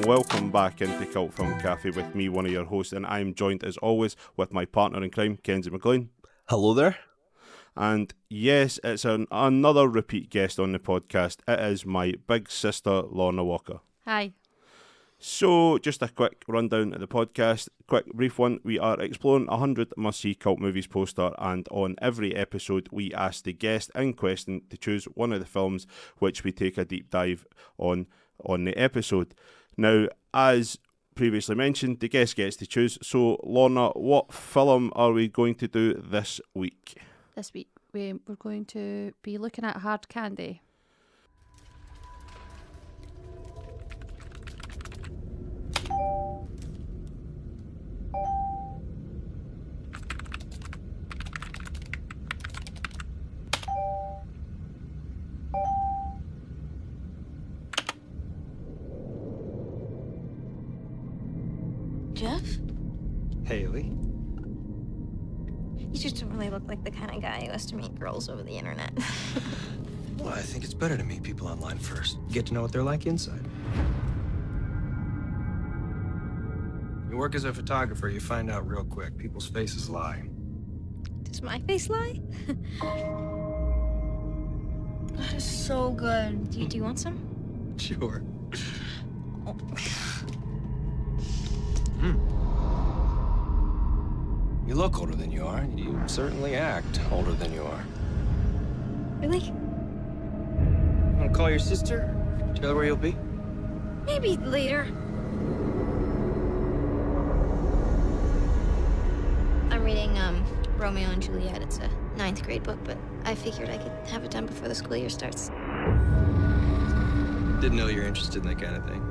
and welcome back into Cult Film Cafe with me, one of your hosts, and I'm joined as always with my partner in crime, Kenzie McLean. Hello there. And yes, it's another repeat guest on the podcast. It is my big sister, Lorna Walker. Hi. So, just a quick rundown of the podcast. Quick, brief one. We are exploring 100 must-see cult movies poster, and on every episode, we ask the guest in question to choose one of the films which we take a deep dive on the episode. Now, as previously mentioned, the guest gets to choose. So, Lorna, what film are we going to do this week? This week we're going to be looking at Hard Candy. Jeff? Haley? You just don't really look like the kind of guy who has to meet girls over the internet. Well, I think it's better to meet people online first. Get to know what they're like inside. You work as a photographer, you find out real quick. People's faces lie. Does my face lie? That is so good. Do you want some? Sure. Oh. You look older than you are, and you certainly act older than you are. Really? You want to call your sister? Tell her where you'll be? Maybe later. I'm reading Romeo and Juliet. It's a 9th grade book, but I figured I could have it done before the school year starts. Didn't know you're interested in that kind of thing.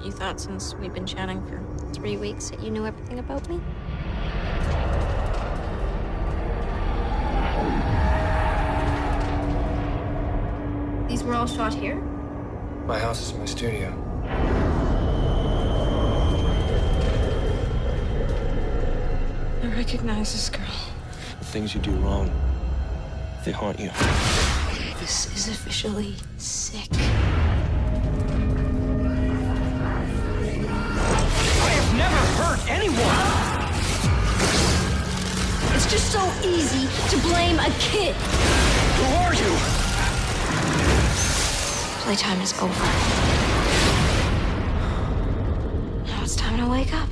You thought since we'd been chatting for 3 weeks that you knew everything about me? These were all shot here? My house is my studio. I recognize this girl. The things you do wrong, they haunt you. This is officially sick. I have never hurt anyone! It's just so easy to blame a kid. Who are you? Playtime is over. Now it's time to wake up.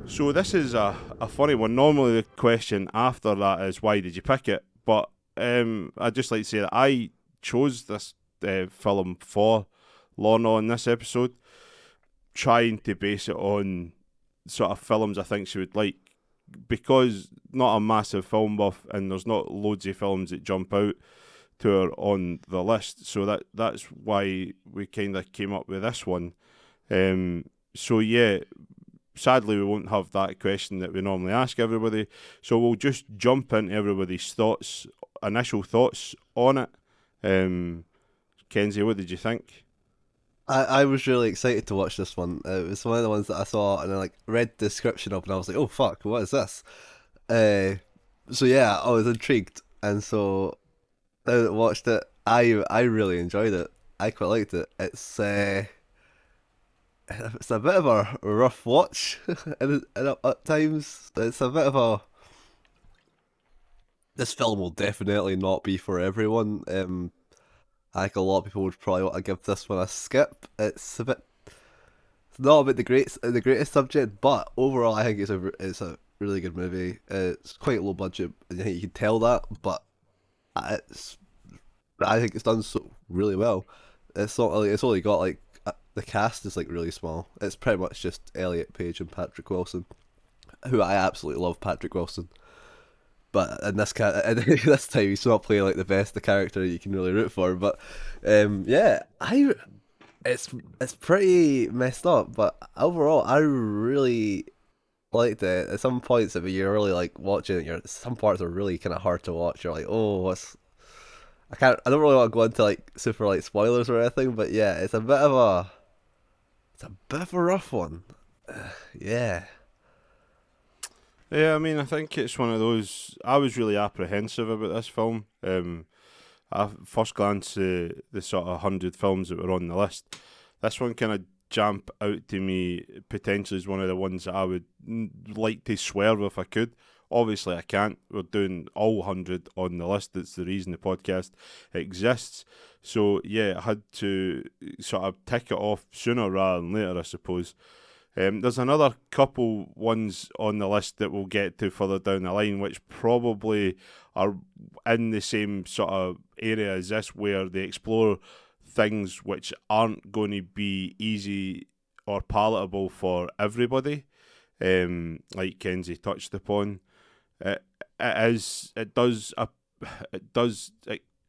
So this is a funny one. Normally the question after that is, why did you pick it? But I'd just like to say that I chose this film for Lorna on this episode, trying to base it on sort of films I think she would like, because not a massive film buff and there's not loads of films that jump out to her on the list. So that's why we kind of came up with this one. So yeah, sadly we won't have that question that we normally ask everybody. So we'll just jump into everybody's initial thoughts on it. Kenzie, what did you think? I was really excited to watch this one. It was one of the ones that I saw and I read the description up and I was like, oh fuck, what is this? So yeah, I was intrigued, and so I watched it. I really enjoyed it. I quite liked it. It's a bit of a rough watch at times. It's a bit of this film will definitely not be for everyone. I think a lot of people would probably want to give this one a skip. It's not about the greatest subject, but overall I think it's a really good movie. It's quite low budget, and I think you can tell that, but I think it's done so really well. It's only got the cast is really small. It's pretty much just Elliot Page and Patrick Wilson, who I absolutely love. Patrick Wilson. But in this this time, he's not playing the best the character you can really root for. But yeah, it's pretty messed up. But overall, I really liked it. At some points, if you're really watching it, some parts are really kind of hard to watch. You're like, oh, what's? I don't really want to go into super spoilers or anything. But yeah, it's a bit of a rough one. Yeah. Yeah, I mean, I think it's one of those. I was really apprehensive about this film. at first glance, the sort of 100 films that were on the list, this one kind of jump out to me potentially as one of the ones that I would like to swerve if I could. Obviously, I can't. We're doing all 100 on the list. That's the reason the podcast exists. So, yeah, I had to sort of tick it off sooner rather than later, I suppose. There's another couple ones on the list that we'll get to further down the line, which probably are in the same sort of area as this, where they explore things which aren't going to be easy or palatable for everybody, like Kenzie touched upon. It does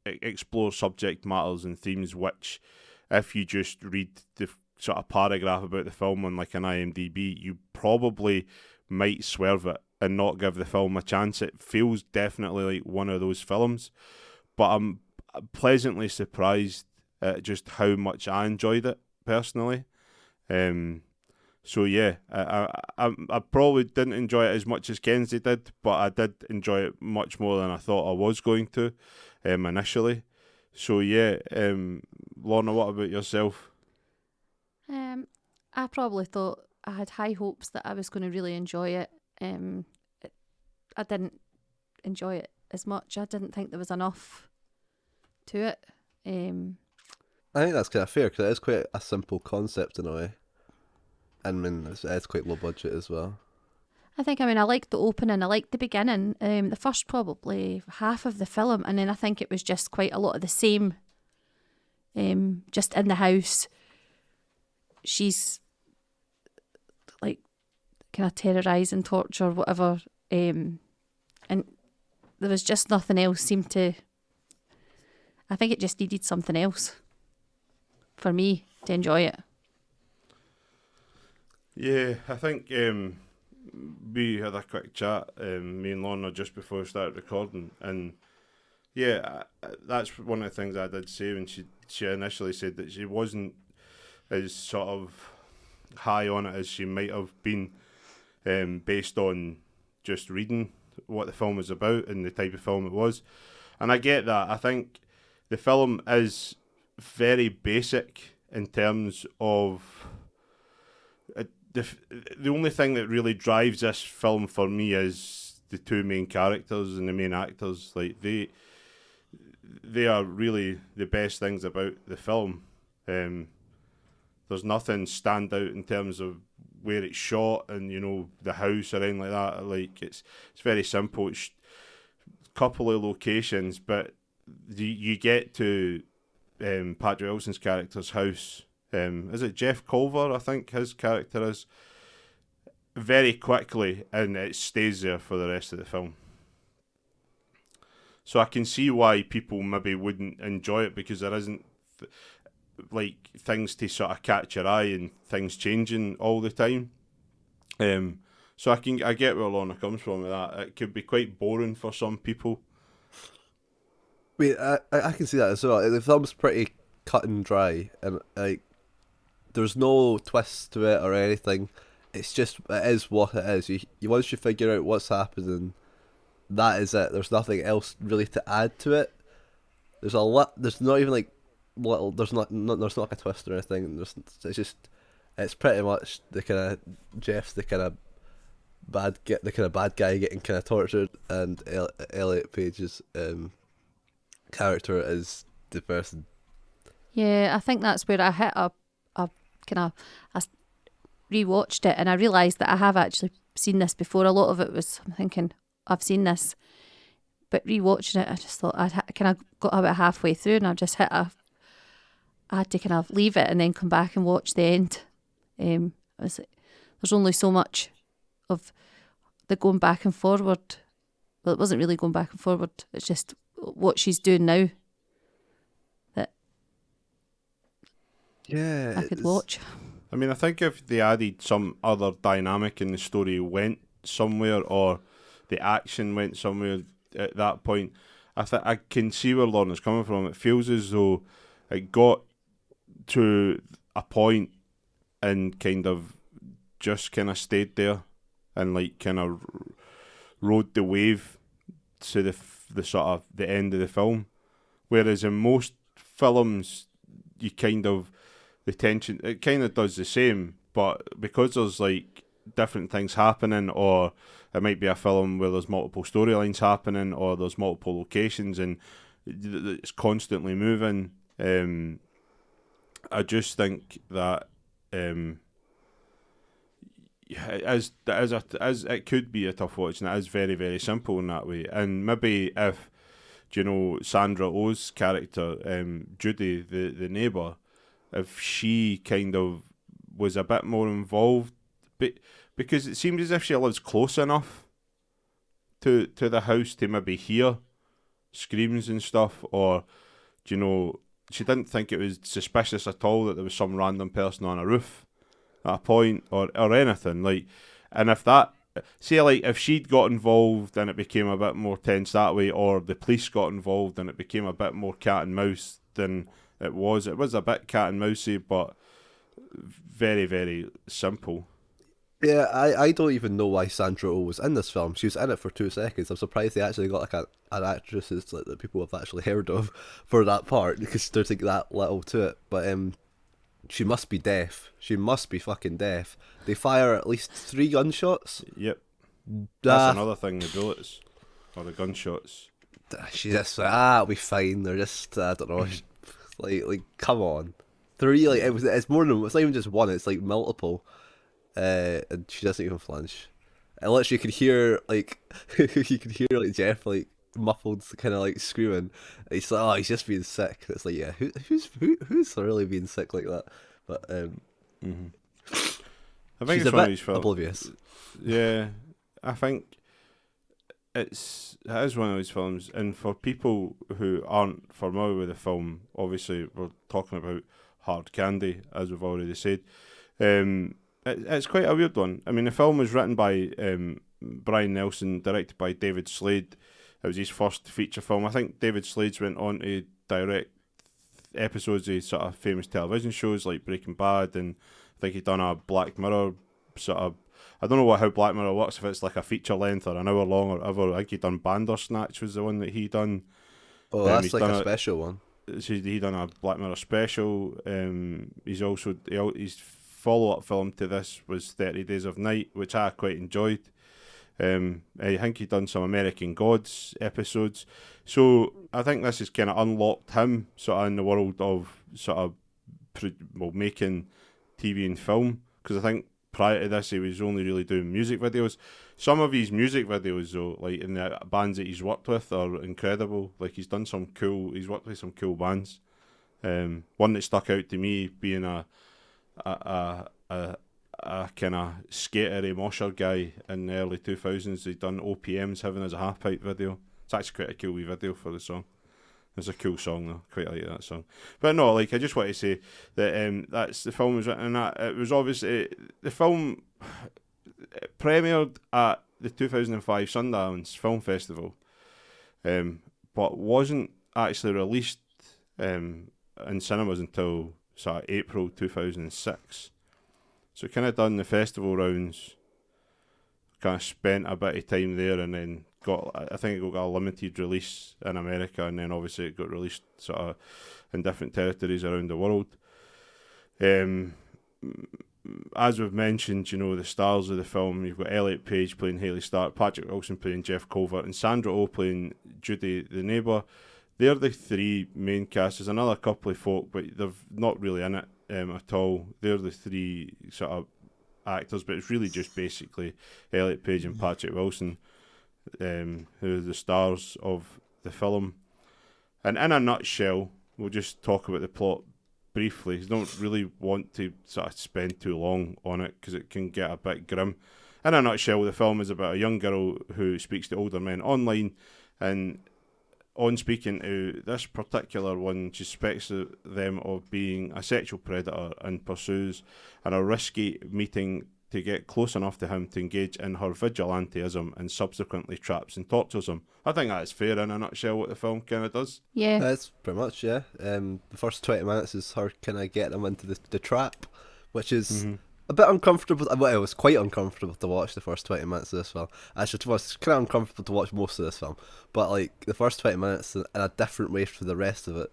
explore subject matters and themes which, if you just read the sort of paragraph about the film on like an IMDb, you probably might swerve it and not give the film a chance. It feels definitely like one of those films, but I'm pleasantly surprised at just how much I enjoyed it personally. So yeah, I probably didn't enjoy it as much as Kenzie did, but I did enjoy it much more than I thought I was going to initially. So yeah, Lorna, what about yourself? I probably thought I had high hopes that I was going to really enjoy it. I didn't enjoy it as much. I didn't think there was enough to it. I think that's kind of fair because it is quite a simple concept in a way. And I mean, it's quite low budget as well. I liked the opening, I liked the beginning, the first probably half of the film, and then I think it was just quite a lot of the same. Just in the house, she's like kind of terrorising, torture, whatever, and there was just nothing else seemed to. I think it just needed something else for me to enjoy it. Yeah, I think we had a quick chat, me and Lorna, just before we started recording, and yeah, that's one of the things I did say when she initially said that she wasn't as sort of high on it as she might have been, based on just reading what the film was about and the type of film it was. And I get that. I think the film is very basic in terms of the only thing that really drives this film for me is the two main characters and the main actors. Like they are really the best things about the film. There's nothing stand out in terms of where it's shot and the house or anything like that. Like it's very simple. It's a couple of locations, but you get to Patrick Wilson's character's house. Is it Jeff Culver? I think his character is, very quickly, and it stays there for the rest of the film. So I can see why people maybe wouldn't enjoy it, because there isn't like things to sort of catch your eye and things changing all the time. So I get where Lorna comes from with that. It could be quite boring for some people. Wait, I can see that as well. The film's pretty cut and dry, and like there's no twist to it or anything. It is what it is. You once you figure out what's happening, that is it. There's nothing else really to add to it. There's not even like little. There's not like a twist or anything. It's pretty much the kind of Jeff's the kind of bad guy getting kind of tortured, and Elliot Page's character is the person. Yeah, I think that's where I hit a kind of. I rewatched it and I realised that I have actually seen this before. A lot of it was, I'm thinking, I've seen this. But rewatching it, I just thought I kind of got about halfway through and I just I had to kind of leave it and then come back and watch the end. There's only so much of the going back and forward. Well, it wasn't really going back and forward. It's just what she's doing now that I could watch. I mean, I think if they added some other dynamic in the story went somewhere, or the action went somewhere at that point, I can see where Lorna's coming from. It feels as though it got to a point and kind of just kind of stayed there and like kind of rode the wave to the sort of the end of the film, Whereas in most films, you kind of, the tension, it kind of does the same, but because there's like different things happening, or it might be a film where there's multiple storylines happening, or there's multiple locations and it's constantly moving. I just think that as it could be a tough watch, and it is very, very simple in that way. And maybe if, Sandra Oh's character, Judy, the neighbour, if she kind of was a bit more involved, because it seems as if she lives close enough to the house to maybe hear screams and stuff, or she didn't think it was suspicious at all that there was some random person on a roof at a point, or anything like. And if that, say, like, if she'd got involved and it became a bit more tense that way, or the police got involved and it became a bit more cat and mouse than it was a bit cat and mousey, but very, very simple. Yeah, I don't even know why Sandra Oh was in this film. She was in it for 2 seconds. I'm surprised they actually got like an actress that people have actually heard of for that part, because there's like that little to it. But she must be deaf. She must be fucking deaf. They fire at least 3 gunshots. Yep. That's another thing, the bullets or the gunshots. She's just like, it'll be fine. They're just, I don't know, like come on. 3, like it's more than, it's not even just 1. It's like multiple. And she doesn't even flinch. And literally, you could hear like Jeff like muffled, kind of like screaming. And he's like, "Oh, he's just being sick." It's like, yeah, who's really being sick like that? But I think she's it's a one of bit these films. oblivious. Yeah, I think it is one of those films, and for people who aren't familiar with the film, obviously we're talking about Hard Candy, as we've already said. It's quite a weird one. I mean, the film was written by Brian Nelson, directed by David Slade. It was his first feature film. I think David Slade's went on to direct episodes of sort of famous television shows like Breaking Bad, and I think he'd done a Black Mirror sort of. I don't know how Black Mirror works, if it's like a feature length or an hour long or whatever. I think he'd done Bandersnatch was the one that he done. Oh, that's like a special one. So he done a Black Mirror special. He's also his follow-up film to this was 30 Days of Night, which I quite enjoyed. I think he'd done some American Gods episodes. So I think this has kind of unlocked him sort of in the world of sort of making TV and film, because I think prior to this he was only really doing music videos. Some of his music videos though, like in the bands that he's worked with, are incredible. Like he's worked with some cool bands. One that stuck out to me being a kind of skatery mosher guy in the early 2000s. He'd done OPM's Heaven as a Half Pipe video. It's actually quite a cool wee video for the song. It's a cool song though, quite like that song. But no, like I just want to say that that's the film was written, and that it was obviously the film premiered at the 2005 Sundance Film Festival, but wasn't actually released in cinemas until sort of April 2006. So kind of done the festival rounds, kind of spent a bit of time there, and then I think it got a limited release in America, and then obviously it got released sort of in different territories around the world. As we've mentioned, the stars of the film, you've got Elliot Page playing Hayley Stark, Patrick Wilson playing Jeff Culver, and Sandra Oh playing Judy the neighbour. They're the 3 main cast. There's another couple of folk, but they're not really in it at all. They're the 3 sort of actors, but it's really just basically Elliot Page and Patrick Wilson who are the stars of the film. And in a nutshell, we'll just talk about the plot briefly. I don't really want to sort of spend too long on it because it can get a bit grim. In a nutshell, the film is about a young girl who speaks to older men online, and on speaking to this particular one, she suspects them of being a sexual predator and pursues a risky meeting to get close enough to him to engage in her vigilantism, and subsequently traps and tortures him. I think that's fair in a nutshell what the film kind of does. Yeah. That's pretty much, yeah. The first 20 minutes is her kind of getting him into the trap, which is a bit uncomfortable. Well, it was quite uncomfortable to watch the first 20 minutes of this film. Actually, it was kind of uncomfortable to watch most of this film, but like the first 20 minutes in a different way for the rest of it,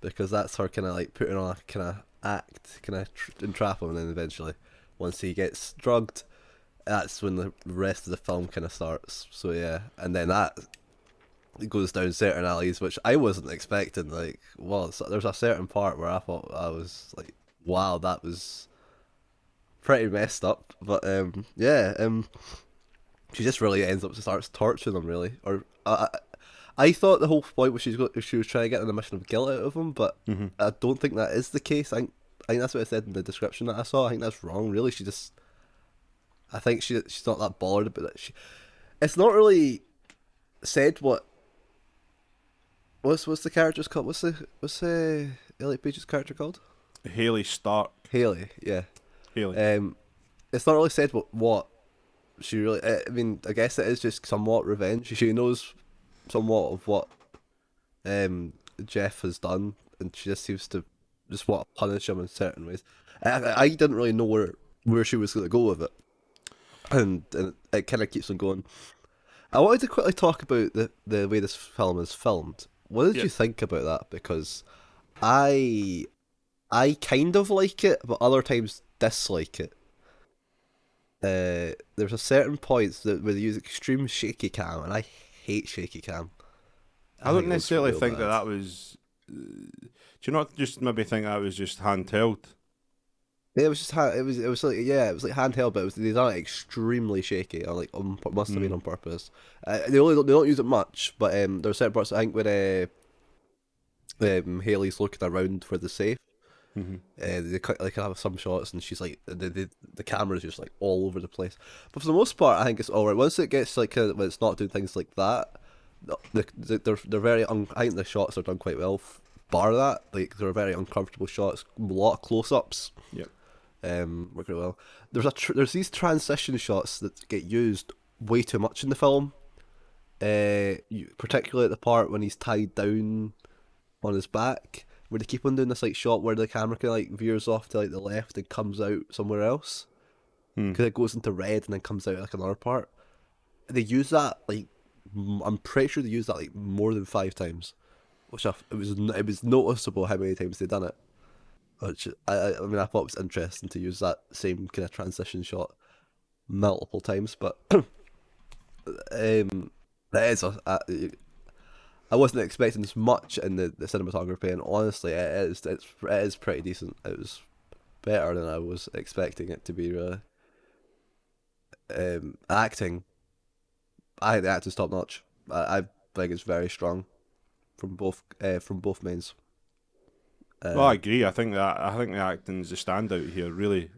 because that's her kind of like putting on a kind of act, kind of entrap him, and then eventually, once he gets drugged, that's when the rest of the film kind of starts. So yeah, and then that goes down certain alleys which I wasn't expecting. Like, well, so there's a certain part where I thought I was like, wow, that was pretty messed up. But yeah, she just really ends up starts torturing him, really. Or I thought the whole point was she was trying to get an admission of guilt out of him, but Mm-hmm. I don't think that is the case. I think that's what it said in the description that I saw. I think that's wrong. Really, I think she's not that bothered about it. It's not really said what's the character's called. What's Elliot Page's character called? Haley Stark. Haley. Yeah. Haley. It's not really said what she really. I mean, I guess it is just somewhat revenge. She knows somewhat of what Jeff has done, and she just seems to just want to punish him in certain ways. I didn't really know where she was going to go with it, and it kind of keeps on going. I wanted to quickly talk about the way this film is filmed. What did Yeah. you think about that? Because I kind of like it, but other times dislike it. There's a certain points where they use extreme shaky cam, and I hate shaky cam. I don't think it looks necessarily real think bad. that was. Do you not just maybe think that was just handheld? Yeah, it was just it was like, yeah, it was like handheld, but they done it extremely shaky. Or like must have been on purpose. They don't use it much, but there are certain parts. I think when Haley's looking around for the safe, Mm-hmm. they can have some shots, and she's like the camera's just like all over the place. But for the most part, I think it's all right. Once it gets like when it's not doing things like that, they're very. I think the shots are done quite well. Bar that, like they're very uncomfortable shots, a lot of close-ups. Yep. Work really well. There's these transition shots that get used way too much in the film. Particularly at the part when he's tied down on his back, where they keep on doing this like shot where the camera kind of like veers off to like the left and comes out somewhere else, because it goes into red and then comes out like another part. They use that like I'm pretty sure they used that like more than 5 times, which it was noticeable how many times they done it. Which I mean I thought it was interesting to use that same kind of transition shot multiple times, but that is I wasn't expecting as much in the cinematography, and honestly, it is pretty decent. It was better than I was expecting it to be. Really, acting, I think the acting's top notch. I think it's very strong from both mains. Well, I agree. I think the acting's the standout here. Really,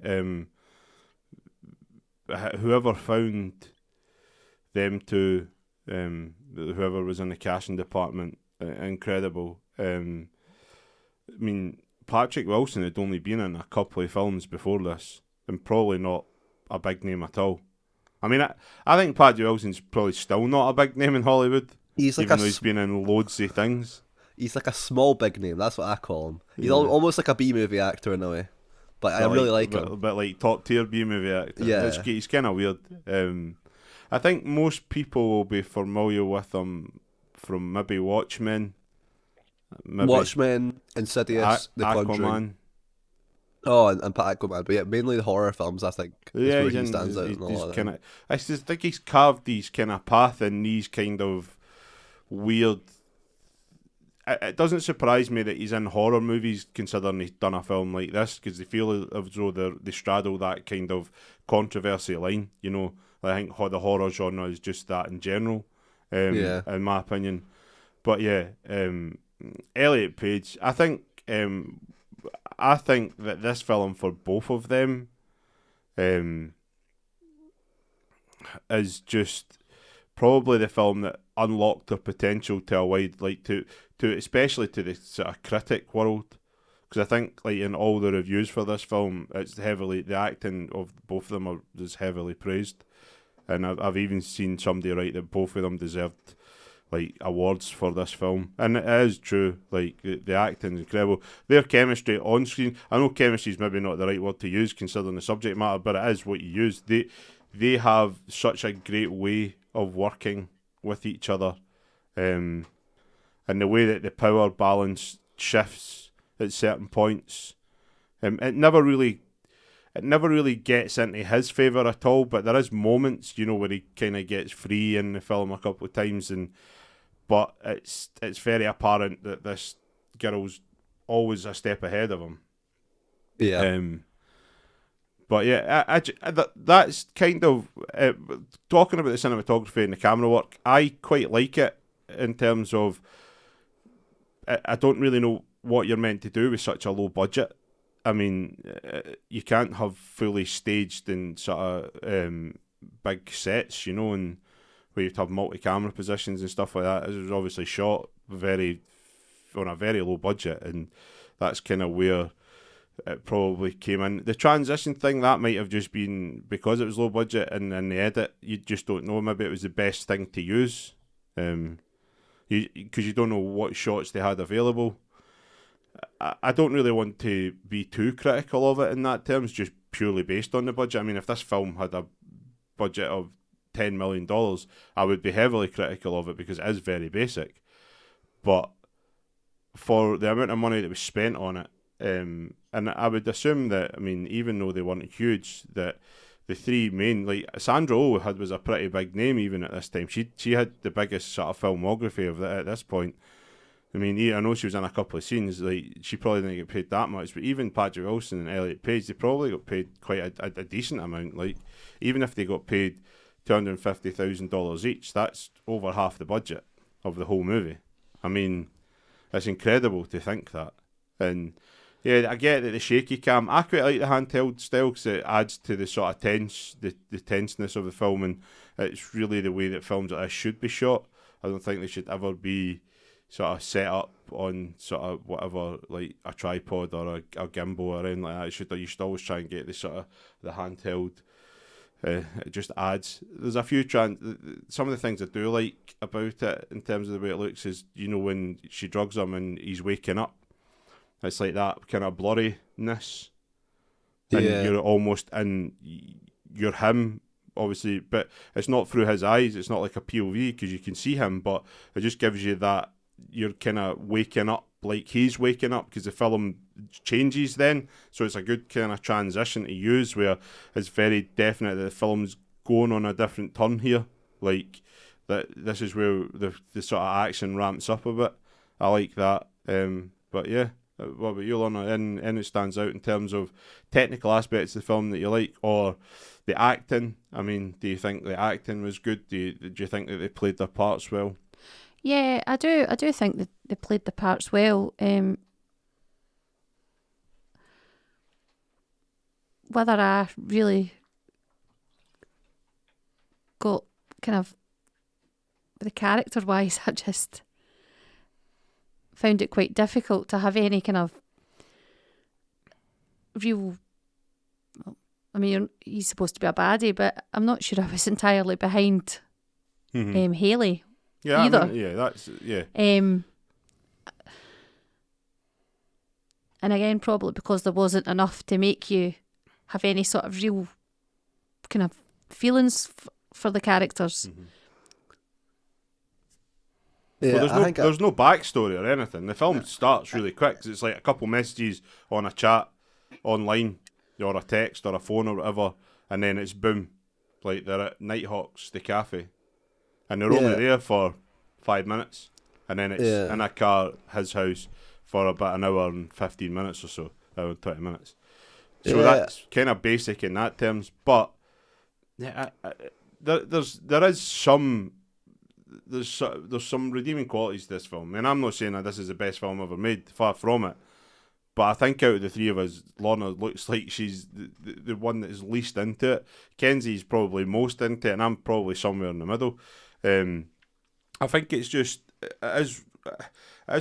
whoever found them two, whoever was in the casting department, incredible. I mean, Patrick Wilson had only been in a couple of films before this, and probably not a big name at all. I mean, I think Patrick Wilson's probably still not a big name in Hollywood, He's like even though he's been in loads of things. he's like a small big name. That's what I call him. He's Yeah. almost like a B movie actor in a way, but I really like a him. bit like top tier B movie actor. Yeah. He's kind of weird. I think most people will be familiar with him from maybe Watchmen, maybe Watchmen, Insidious, The Conjuring. Aquaman. Oh, and Aquaman, but yeah, mainly the horror films. I think is Yeah, where he stands out. he's In a lot of them. kind of. I just think he's carved these kind of path in these kind of weird. It doesn't surprise me that he's in horror movies, considering he's done a film like this, because they feel as though they straddle that kind of controversy line. You know, I think the horror genre is just that in general. Yeah. In my opinion. But yeah, Elliot Page. I think that this film for both of them is just probably the film that unlocked their potential to a wide, like to especially to the sort of critic world, because I think like in all the reviews for this film, it's heavily, the acting of both of them is heavily praised, and I've even seen somebody write that both of them deserved like awards for this film, and it is true. Like the acting is incredible. Their chemistry on screen. I know chemistry is maybe not the right word to use considering the subject matter, but it is what you use. They have such a great way of working with each other, and the way that the power balance shifts at certain points. It never really gets into his favour at all, but there is moments, where he kind of gets free in the film a couple of times, but it's very apparent that this girl's always a step ahead of him. Yeah. But yeah, that's kind of talking about the cinematography and the camera work. I quite like it in terms of I don't really know what you're meant to do with such a low budget. I mean, you can't have fully staged and sort of big sets, and where you'd have multi-camera positions and stuff like that. It was obviously shot on a very low budget, and that's kind of where it probably came in. The transition thing, that might have just been because it was low budget, and in the edit, you just don't know. Maybe it was the best thing to use, because you don't know what shots they had available. I don't really want to be too critical of it in that terms, just purely based on the budget. I mean, if this film had a budget of $10 million, I would be heavily critical of it because it is very basic. But for the amount of money that was spent on it, and I would assume that, I mean, even though they weren't huge, that the three main, like Sandra Oh was a pretty big name even at this time. She had the biggest sort of filmography of at this point. I mean, I know she was in a couple of scenes. Like, she probably didn't get paid that much, but even Patrick Wilson and Elliot Page, they probably got paid quite a decent amount. Like, even if they got paid $250,000 each, that's over half the budget of the whole movie. I mean, it's incredible to think that. And yeah, I get that the shaky cam. I quite like the handheld style because it adds to the sort of the tenseness of the film, and it's really the way that films like this should be shot. I don't think they should ever be sort of set up on sort of whatever, like a tripod or a gimbal or anything like that. You should always try and get the sort of the handheld. It just adds. There's a few some of the things I do like about it in terms of the way it looks is, when she drugs him and he's waking up, it's like that kind of blurriness, and you're almost in, you're him obviously, but it's not through his eyes. It's not like a POV because you can see him, but it just gives you that you're kind of waking up like he's waking up because the film changes then. So it's a good kind of transition to use where it's very definite that the film's going on a different turn here. Like that, this is where the sort of action ramps up a bit. I like that. But yeah, what about you, Lorna? And it stands out in terms of technical aspects of the film that you like, or the acting. I mean, do you think the acting was good? Do you think that they played their parts well? Yeah, I do. I do think that they played the parts well. Whether I really got kind of the character wise, I just found it quite difficult to have any kind of real. I mean, he's supposed to be a baddie, but I'm not sure I was entirely behind Haley. Yeah, either. I mean, yeah, that's yeah. And again, probably because there wasn't enough to make you have any sort of real kind of feelings for the characters. Mm-hmm. Yeah, well, there's no backstory or anything. The film starts really quick 'cause it's like a couple messages on a chat online or a text or a phone or whatever, and then it's boom, like they're at Nighthawks, the cafe, and they're only there for 5 minutes, and then it's in a car, his house, for about an hour and 15 minutes or so, hour and 20 minutes. So that's kind of basic in that terms, but yeah, there's some redeeming qualities to this film. I mean, I'm not saying that this is the best film ever made, far from it, but I think out of the three of us, Lorna looks like she's the one that is least into it. Kenzie's probably most into it, and I'm probably somewhere in the middle. I think it's just, as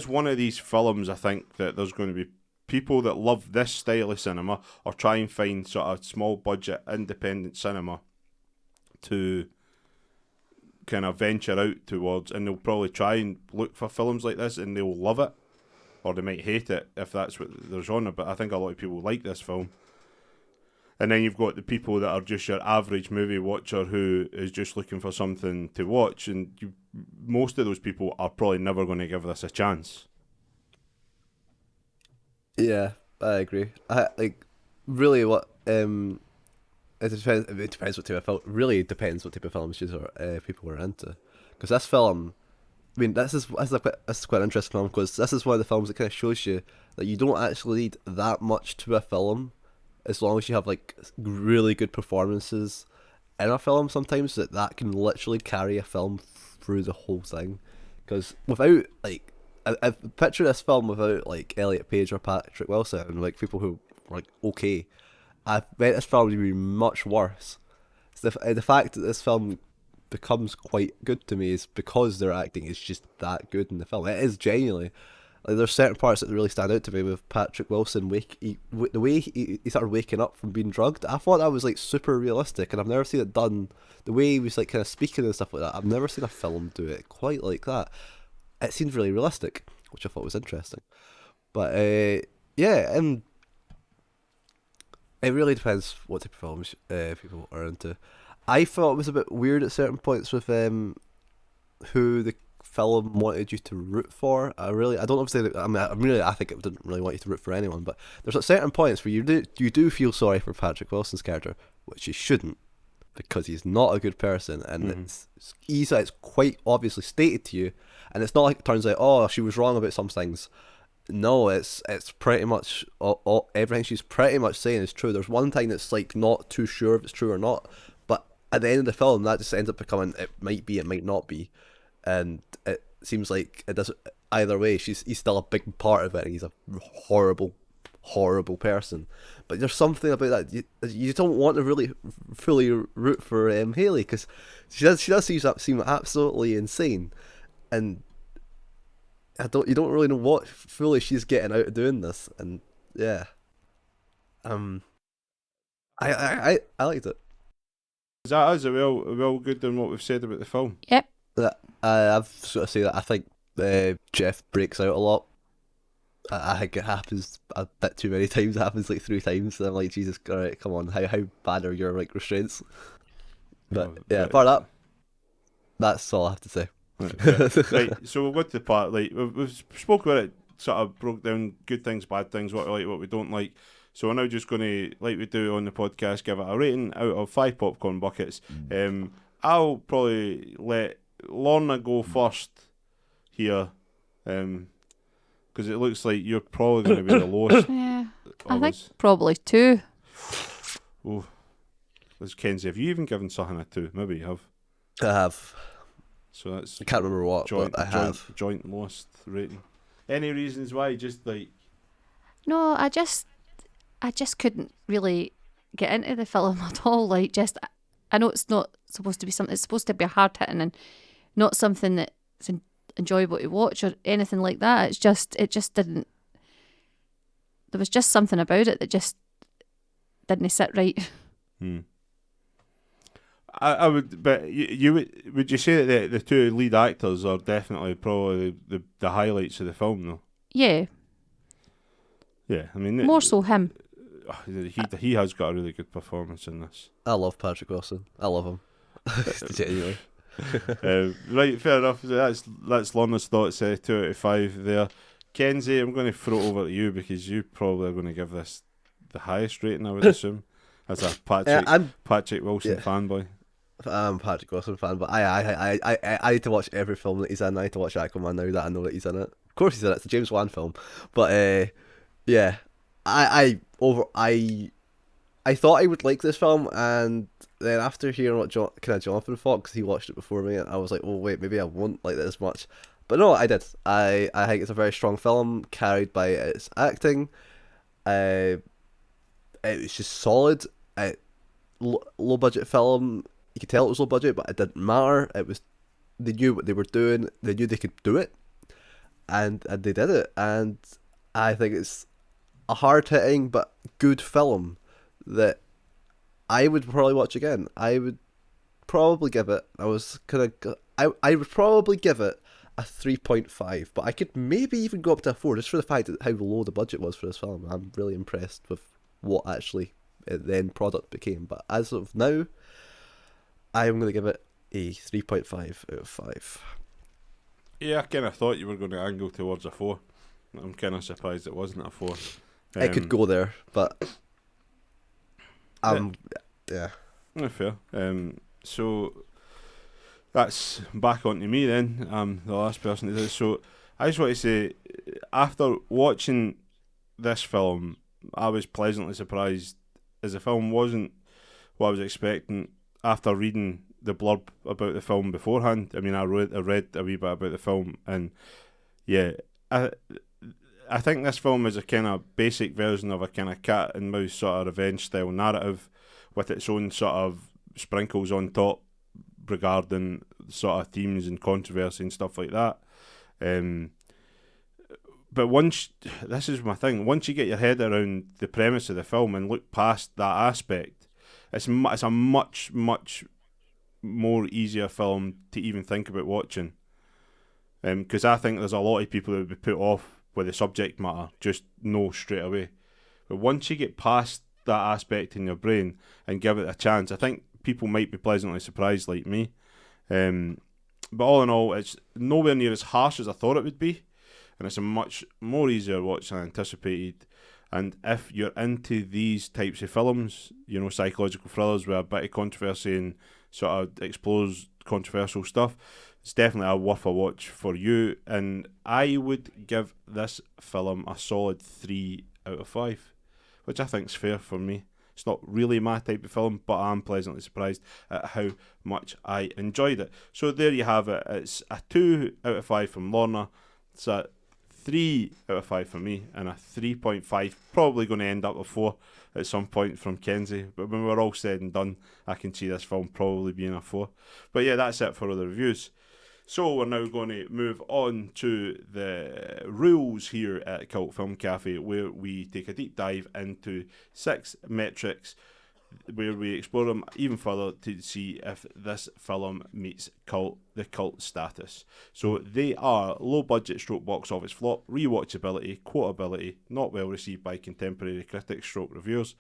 one of these films, I think that there's going to be people that love this style of cinema or try and find sort of small budget independent cinema to kind of venture out towards, and they'll probably try and look for films like this, and they'll love it, or they might hate it if that's what their genre. But I think a lot of people like this film. And then you've got the people that are just your average movie watcher who is just looking for something to watch, and most of those people are probably never going to give this a chance. Yeah, I agree. I like really what it depends. It depends what type of film. Really depends what type of films people are into. Because this film, I mean, this is quite an interesting film, because this is one of the films that kind of shows you that you don't actually need that much to a film, as long as you have like really good performances in a film. Sometimes that can literally carry a film through the whole thing. Because without like, I picture this film without like Elliot Page or Patrick Wilson and like people who are like okay, I bet this film would be much worse. So the fact that this film becomes quite good to me is because their acting is just that good in the film. It is genuinely. Like, there's certain parts that really stand out to me with Patrick Wilson. The way he started waking up from being drugged, I thought that was like super realistic, and I've never seen it done. The way he was like kind of speaking and stuff like that, I've never seen a film do it quite like that. It seemed really realistic, which I thought was interesting. But yeah, and it really depends what type of films people are into. I thought it was a bit weird at certain points with who the film wanted you to root for. I don't know if I think it didn't really want you to root for anyone, but there's at certain points where you do feel sorry for Patrick Wilson's character, which you shouldn't, because he's not a good person, and it's quite obviously stated to you, and it's not like it turns out, oh, she was wrong about some things. No, it's pretty much all everything she's pretty much saying is true. There's one thing that's like not too sure if it's true or not, but at the end of the film, that just ends up becoming it might be, it might not be, and it seems like it doesn't either way. He's still a big part of it, and he's a horrible person. But there's something about that you don't want to really fully root for Haley, because she does seem absolutely insane, and you don't really know what fully she's getting out of doing this, and yeah, I liked it. Is that well good than what we've said about the film? Yep. I've sort of say that I think Jeff breaks out a lot. I think it happens a bit too many times. It happens like 3 times, and I'm like, Jesus, alright, come on, how bad are your like restraints? But yeah, apart of that, that's all I have to say. Right, so we'll go to the part, like we've spoke about it, sort of broke down good things, bad things, what we like, what we don't like. So we're now just going to, like we do on the podcast, give it a rating out of 5 popcorn buckets. I'll probably let Lorna go first here, because it looks like you're probably going to be the lowest. Yeah, I of think us. probably 2. Oh, as Kenzie, have you even given something a 2? Maybe you have. I have. So that's I can't remember what, but I have. Joint lowest rating. Any reasons why? Just like, No, I just couldn't really get into the film at all. Like, just I know it's not supposed to be something. It's supposed to be hard hitting and not something that's enjoyable to watch or anything like that. It just didn't. There was just something about it that just didn't sit right. I would, but you would you say that the 2 lead actors are definitely probably the highlights of the film, though? Yeah, Yeah, I mean more so him. He has got a really good performance in this. I love Patrick Wilson. I love him. Genuinely. Right, fair enough. That's Lorna's thoughts. 2 out of 5 there. Kenzie, I'm going to throw it over to you, because you probably are going to give this the highest rating, I would assume, as a Patrick Wilson fanboy. I'm a Patrick Wilson fan, but I need to watch every film that he's in. I need to watch Aquaman now that I know that he's in it. Of course he's in it. It's a James Wan film, but yeah, I thought I would like this film, and then after hearing what Jonathan thought, because he watched it before me, I was like, oh wait, maybe I won't like it as much. But no, I did. I think it's a very strong film, carried by its acting. It was just solid. Low budget film. You could tell it was low budget, but it didn't matter. They knew what they were doing. They knew they could do it, and they did it. And I think it's a hard hitting but good film that I would probably watch again. I would probably give it. I would probably give it a 3.5, but I could maybe even go up to a 4 just for the fact that how low the budget was for this film. I'm really impressed with what actually the end product became. But as of now, I'm going to give it a 3.5 out of 5. Yeah, I kind of thought you were going to angle towards a 4. I'm kind of surprised it wasn't a 4. It could go there, but yeah. No, fair. So that's back onto me then. I'm the last person to do this. So I just want to say, after watching this film, I was pleasantly surprised, as the film wasn't what I was expecting after reading the blurb about the film beforehand. I mean, I read a wee bit about the film, and yeah, I think this film is a kind of basic version of a kind of cat and mouse sort of revenge style narrative, with its own sort of sprinkles on top regarding sort of themes and controversy and stuff like that. But this is my thing, once you get your head around the premise of the film and look past that aspect, it's a much, much more easier film to even think about watching. Because I think there's a lot of people that would be put off with the subject matter, just know straight away. But once you get past that aspect in your brain and give it a chance, I think people might be pleasantly surprised like me. But all in all, it's nowhere near as harsh as I thought it would be, and it's a much more easier watch than I anticipated. And if you're into these types of films, you know, psychological thrillers with a bit of controversy and sort of explores controversial stuff, it's definitely a worth a watch for you. And I would give this film a solid 3 out of 5, which I think is fair for me. It's not really my type of film, but I'm pleasantly surprised at how much I enjoyed it. So there you have it. It's a 2 out of 5 from Lorna. It's a 3 out of 5 for me, and a 3.5, probably going to end up a 4 at some point from Kenzie. But when we're all said and done, I can see this film probably being a 4. But yeah, that's it for other reviews. So we're now going to move on to the rules here at Cult Film Cafe, where we take a deep dive into 6 metrics, where we explore them even further to see if this film meets the cult status. So they are low budget stroke box office flop, rewatchability, quotability, not well received by contemporary critics stroke reviewers,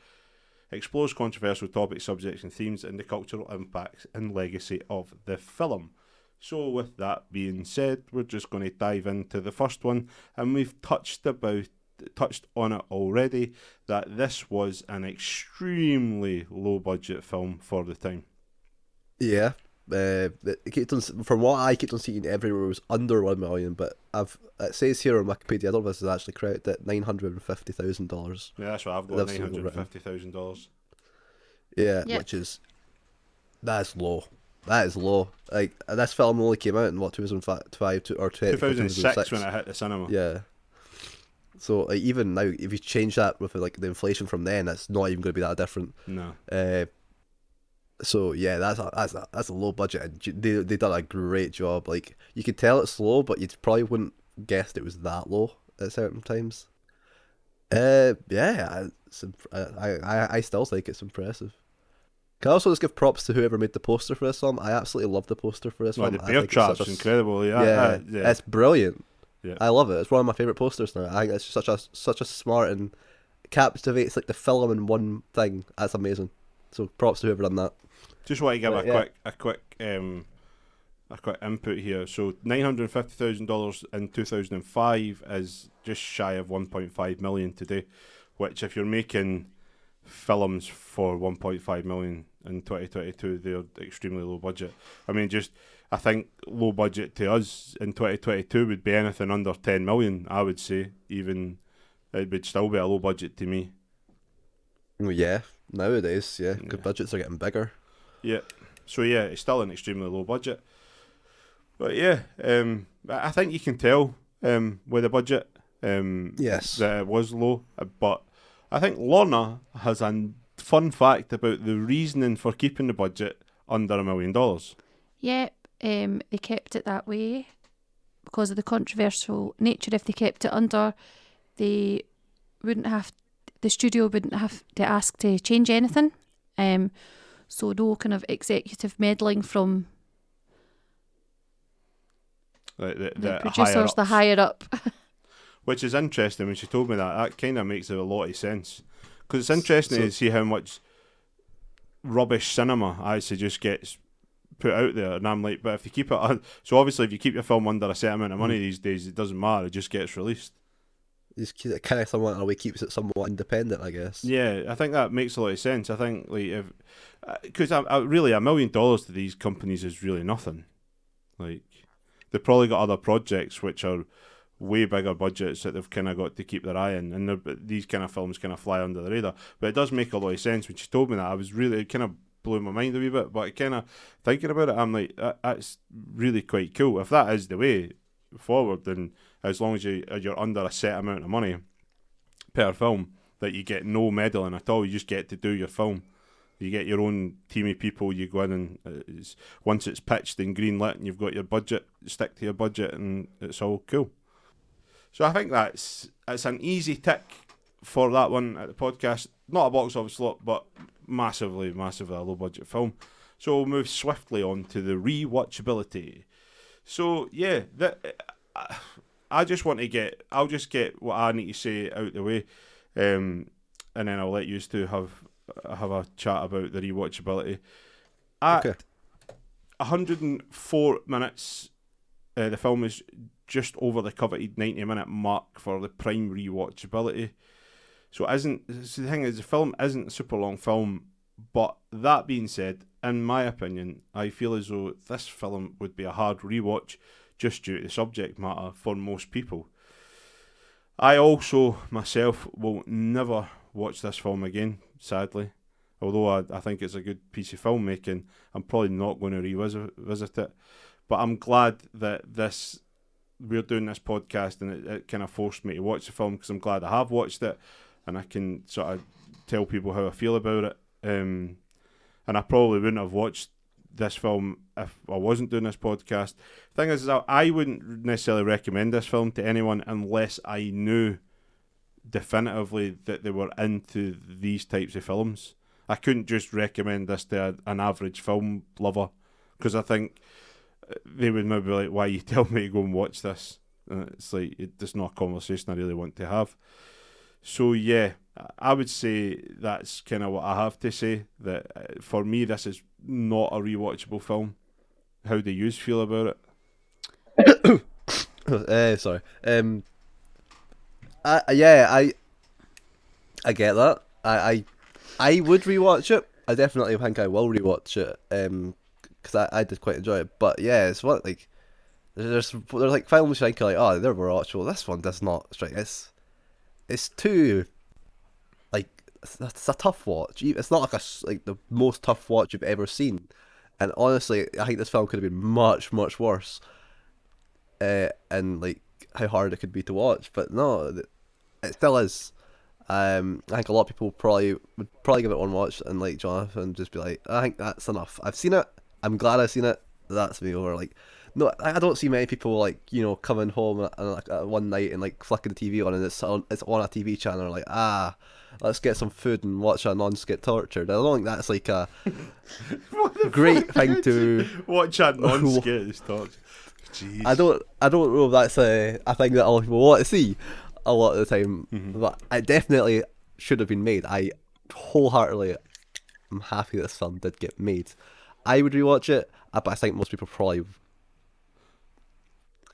explores controversial topics, subjects and themes, and the cultural impacts and legacy of the film. So with that being said, we're just going to dive into the first one, and we've touched on it already, that this was an extremely low budget film for the time. Yeah, from what I kept on seeing everywhere, it was under 1 million, but it says here on Wikipedia, I don't know if this is actually correct, that $950,000. Yeah, that's what I've got, $950,000. Yeah, Yep. that is low. That is low. Like, this film only came out in 2005 or 2006 when it hit the cinema. Yeah. So like, even now, if you change that with like the inflation from then, it's not even going to be that different. No. So yeah, that's a low budget, and they done a great job. Like, you could tell it's low, but you probably wouldn't guessed it was that low at certain times. Yeah, I still think it's impressive. Can I also just give props to whoever made the poster for this film? I absolutely love the poster for this film. The bear trap's incredible. Yeah, it's brilliant. Yeah. I love it. It's one of my favourite posters now. I think it's such a smart and captivates like the film in one thing. That's amazing. So props to whoever done that. Just want to give a quick input here. So $950,000 in 2005 is just shy of 1.5 million today, which if you're making films for 1.5 million in 2022, they're extremely low budget. I mean, I think low budget to us in 2022 would be anything under 10 million, I would say. Even it would still be a low budget to me. Well, yeah, nowadays, yeah, good budgets are getting bigger. Yeah, so yeah, it's still an extremely low budget. But yeah, I think you can tell with the budget Yes. that it was low. But I think Lorna has a fun fact about the reasoning for keeping the budget under $1 million. Yeah, they kept it that way because of the controversial nature. If they kept it under, the studio wouldn't have to ask to change anything. So no kind of executive meddling from The the higher producers, the ups. higher up. Which is interesting. When she told me that, that kind of makes a lot of sense. Because it's interesting to see how much rubbish cinema actually just gets put out there. And I'm like, but if you keep it... So obviously if you keep your film under a set amount of money these days, it doesn't matter. It just gets released. Just kind of somewhat in a way keeps it somewhat independent, I guess. Yeah, I think that makes a lot of sense. I think, like, if... Because really, $1 million to these companies is really nothing. Like, they've probably got other projects which are way bigger budgets that they've kind of got to keep their eye on, and these kind of films kind of fly under the radar. But it does make a lot of sense. When she told me that, I was really, it kind of blew my mind a wee bit, but kind of thinking about it, I'm like, that's really quite cool. If that is the way forward, then as long as you're under a set amount of money per film, that you get no meddling at all, you just get to do your film. You get your own team of people, you go in and once it's pitched and greenlit and you've got your budget, stick to your budget and it's all cool. So I think it's an easy tick for that one at the podcast. Not a box office slot, but massively a low budget film. So we'll move swiftly on to the rewatchability. So yeah, I'll just get what I need to say out the way, and then I'll let you two have a chat about the rewatchability. At 104 minutes, the film is just over the coveted 90-minute mark for the prime rewatchability. So the thing is, the film isn't a super long film, but that being said, in my opinion, I feel as though this film would be a hard rewatch just due to the subject matter for most people. I also, myself, will never watch this film again, sadly. Although I think it's a good piece of filmmaking, I'm probably not going to revisit it. But I'm glad that we're doing this podcast, and it kind of forced me to watch the film, because I'm glad I have watched it and I can sort of tell people how I feel about it. And I probably wouldn't have watched this film if I wasn't doing this podcast. Thing is, I wouldn't necessarily recommend this film to anyone unless I knew definitively that they were into these types of films. I couldn't just recommend this to an average film lover, because I think they would maybe be like, why you tell me to go and watch this? And it's like, it's not a conversation I really want to have. So yeah, I would say that's kind of what I have to say, that for me this is not a rewatchable film. How do you feel about it? Sorry. I get that. I would rewatch it. I definitely think I will rewatch it. Because I did quite enjoy it. But yeah, it's what, like, there's like films you think like, oh, they're rewatchable. This one does not strike. It's too, like, it's a tough watch. It's not like the most tough watch you've ever seen. And honestly, I think this film could have been much worse. And like how hard it could be to watch, but no, it still is. I think a lot of people would probably give it one watch, and like Jonathan, just be like, I think that's enough. I've seen it. I'm glad I've seen it. That's me over. Like, no, I don't see many people like, you know, coming home like one night and like flicking the TV on, and it's on a TV channel, like, let's get some food and watch a non-skit tortured. I don't think that's like a great thing to watch a non-skit tortured. Jeez. I don't know if that's a thing that a lot of people want to see a lot of the time, but it definitely should have been made. I wholeheartedly am happy this film did get made. I would rewatch it, but I think most people probably...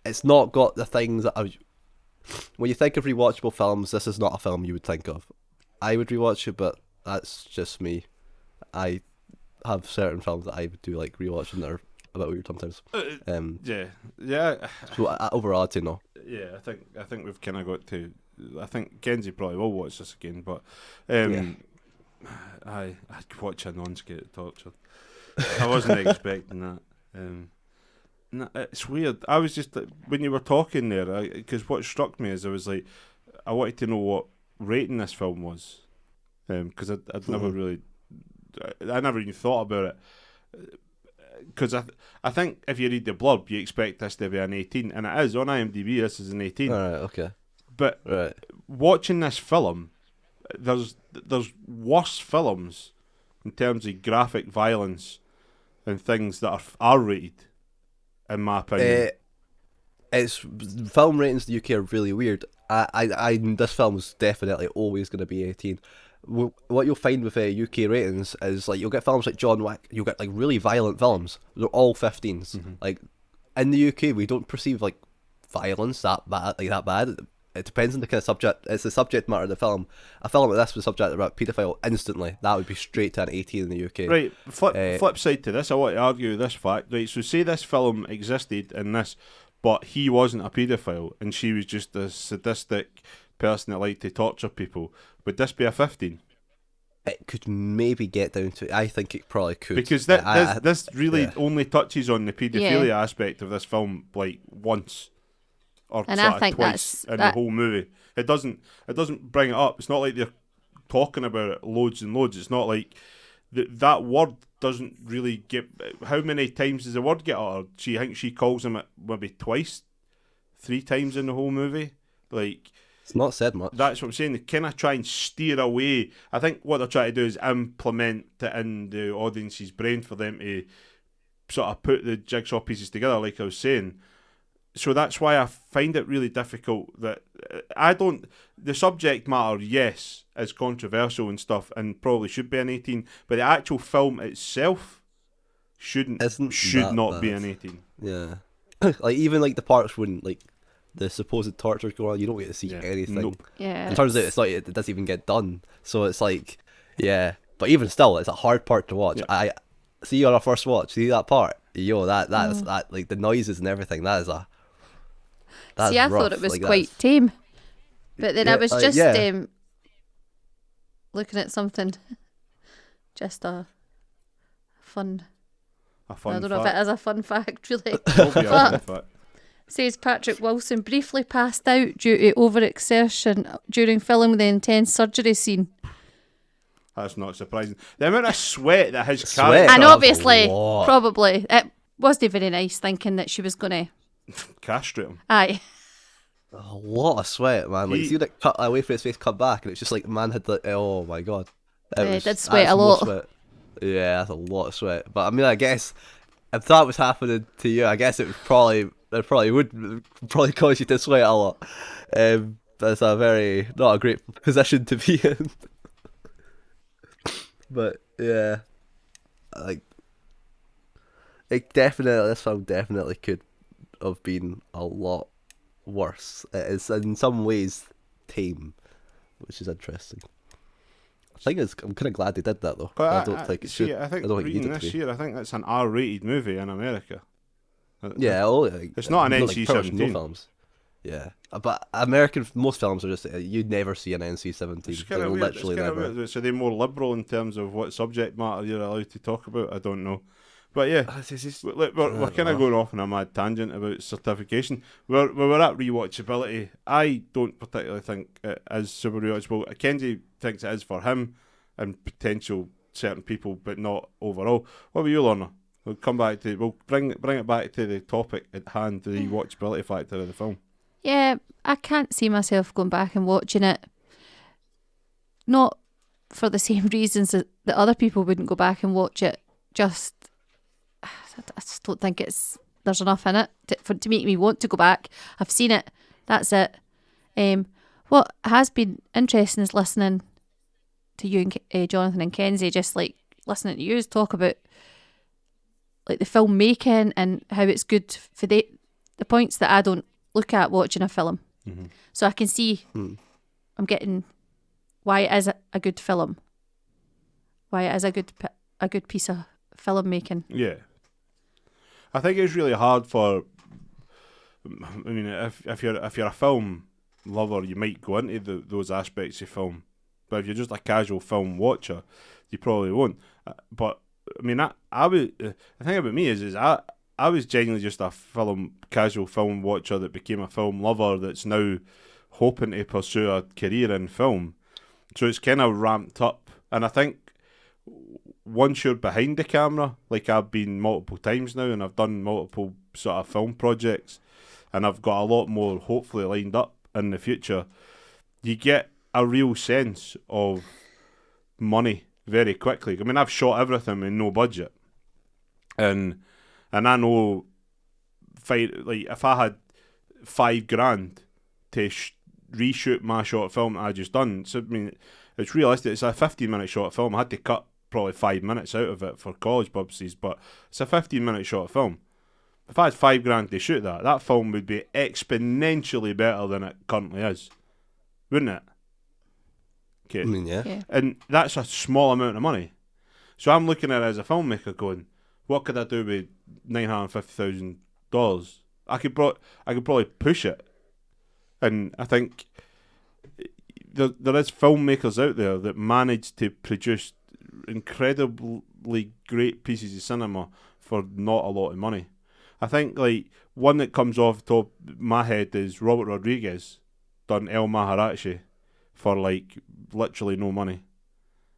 It's not got the things that when you think of rewatchable films, this is not a film you would think of. I would rewatch it, but that's just me. I have certain films that I do like rewatching that are a bit weird sometimes. Yeah. So overall, I'd say no. Yeah, I think we've kind of got to. I think Kenzie probably will watch this again, but I'd watch a non-skit tortured. I wasn't expecting that. No, it's weird. I was just, when you were talking there, because what struck me is I was like, I wanted to know what rating this film was, because I'd never really, I never even thought about it. Because I think if you read the blurb, you expect this to be an 18, and it is. On IMDb, this is an 18. Alright, okay. But watching this film, there's worse films in terms of graphic violence and things that are R-rated, in my opinion. It's film ratings in the UK are really weird. This film's definitely always going to be 18. What you'll find with UK ratings is like you'll get films like John Wick. You'll get like really violent films. They're all 15s. Like in the UK, we don't perceive like violence that bad. It depends on the kind of subject. It's the subject matter of the film. A film like this was subject about paedophile instantly. That would be straight to an 18 in the UK. Right, flip side to this, I want to argue this fact. Right, so say this film existed in this, but he wasn't a paedophile and she was just a sadistic person that liked to torture people. Would this be a 15? It could maybe get down to. I think it probably could, because this really only touches on the paedophilia aspect of this film like once or And sort I of think twice in the whole movie. It doesn't bring it up. It's not like they're talking about it loads and loads. It's not like that word doesn't really get. How many times does the word get uttered? I think she calls him it maybe twice, 3 times in the whole movie. Like, it's not said much. That's what I'm saying. They kind of try and steer away. I think what they're trying to do is implement it in the audience's brain for them to sort of put the jigsaw pieces together, like I was saying. So that's why I find it really difficult that the subject matter, yes, is controversial and stuff and probably should be an 18, but the actual film itself should not be an 18. Yeah. Like even like the parts when like the supposed torture's going on, you don't get to see anything. Nope. Yeah. It turns out it's like it doesn't even get done. So it's like, yeah. But even still, it's a hard part to watch. Yeah. I see on our first watch, see that part? Yo, that's like the noises and everything, that's I rough. thought it was like, quite tame. But then I was just looking at something, just a fun A fun I don't know fact. if it is a fun fact, really. It'll be a fun fact. Says Patrick Wilson briefly passed out due to overexertion during filming the intense surgery scene. That's not surprising. The amount of sweat that his Sweat. character And obviously, lot. probably, it wasn't very nice thinking that she was going to... castrate him. Aye. A lot of sweat, man. Like, see that cut away from his face, cut back, and it's just like, man had like, oh my god. It did sweat a lot. Sweat. Yeah, that's a lot of sweat. But I mean, I guess if that was happening to you, I guess it would probably cause you to sweat a lot. That's a very not a great position to be in. But yeah, like this film definitely could have been a lot worse. It is in some ways tame, which is interesting. I'm kind of glad they did that though. But I don't think it should. I think I don't think it reading needed to this be. year, I think that's an R-rated movie in America. Yeah, It's not an pretty much NC-17. no films. Yeah, but American most films are just you'd never see an NC-17. It's kind of weird. Literally never. Weird. So they're more liberal in terms of what subject matter you're allowed to talk about. I don't know, but yeah, we're kind of going off on a mad tangent about certification. We're at rewatchability. I don't particularly think it is super rewatchable. Kenzie thinks it is for him and potential certain people, but not overall. What about you, Lorna? We'll come back to bring it back to the topic at hand, the rewatchability factor of the film. Yeah, I can't see myself going back and watching it. Not for the same reasons that other people wouldn't go back and watch it. I just don't think there's enough in it to make me want to go back. I've seen it. That's it. What has been interesting is listening to you and Jonathan and Kenzie, just like listening to you talk about like the filmmaking and how it's good for the points that I don't look at watching a film. Mm-hmm. So I can see I'm getting why it is a good film, why it is a good piece of filmmaking. Yeah, I think it's really hard for. I mean, if you're a film lover, you might go into those aspects of film, but if you're just a casual film watcher, you probably won't. But I mean, I would. The thing about me is I was genuinely just a casual film watcher that became a film lover that's now hoping to pursue a career in film. So it's kind of ramped up. And I think once you're behind the camera, like I've been multiple times now and I've done multiple sort of film projects and I've got a lot more hopefully lined up in the future, you get a real sense of money very quickly. I mean, I've shot everything with no budget, and I know, like if I had $5,000 to reshoot my short film that I just done, so I mean, it's realistic. It's a 15-minute short film. I had to cut probably 5 minutes out of it for college purposes, but it's a 15-minute short film. If I had $5,000 to shoot that film would be exponentially better than it currently is, wouldn't it? Okay. I mean, yeah. Yeah. And that's a small amount of money. So I'm looking at it as a filmmaker going, what could I do with $950,000? I could probably push it. And I think there is filmmakers out there that manage to produce incredibly great pieces of cinema for not a lot of money. I think like one that comes off the top of my head is Robert Rodriguez done El Maharachi for like literally no money,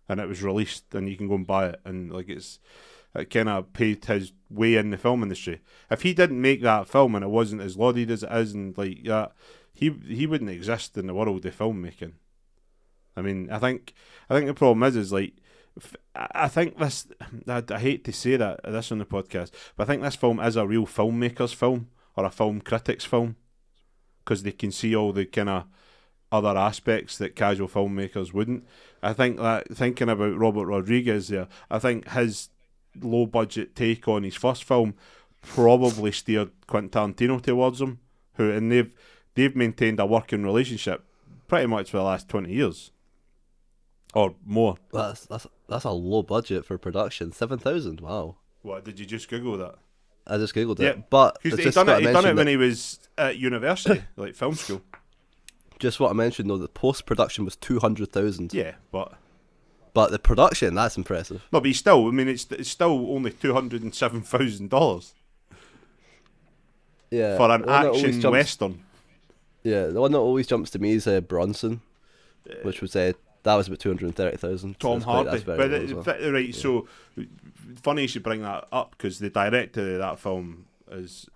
and it was released and you can go and buy it, and like it kind of paid his way in the film industry. If he didn't make that film and it wasn't as lauded as it is and like that, he wouldn't exist in the world of filmmaking. I mean, I think the problem is like, I think this, I hate to say this on the podcast, but I think this film is a real filmmaker's film or a film critic's film, because they can see all the kind of other aspects that casual filmmakers wouldn't. I think that, thinking about Robert Rodriguez there, I think his low budget take on his first film probably steered Quentin Tarantino towards him, and they've maintained a working relationship pretty much for the last 20 years. Or more. That's a low budget for production. 7,000. Wow. What, did you just Google that? I just googled Yeah, it, but Because it's he just done gotta it mention when that- he was at university, like film school. Just what I mentioned though, the post production was 200,000. Yeah, but But the production, that's impressive. no, but he's still. I mean, it's still only $207,000 Yeah. for an the one that always action jumps- western. Yeah, the one that always jumps to me is Bronson, which was that was about 230,000. Tom Hardy. That's very But low as well. right, so funny you should bring that up, because the director of that film is,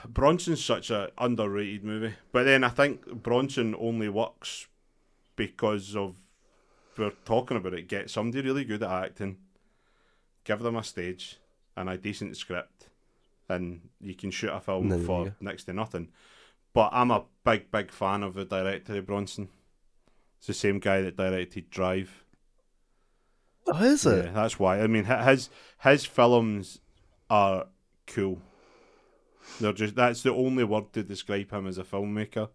Bronson's such a underrated movie. But then I think Bronson only works because of, we're talking about it, get somebody really good at acting, give them a stage and a decent script, and you can shoot a film There you for go. next to nothing. But I'm a big fan of the director of Bronson. It's the same guy that directed Drive. Oh, is it? Yeah, that's why. I mean, his films are cool. That's the only word to describe him as a filmmaker.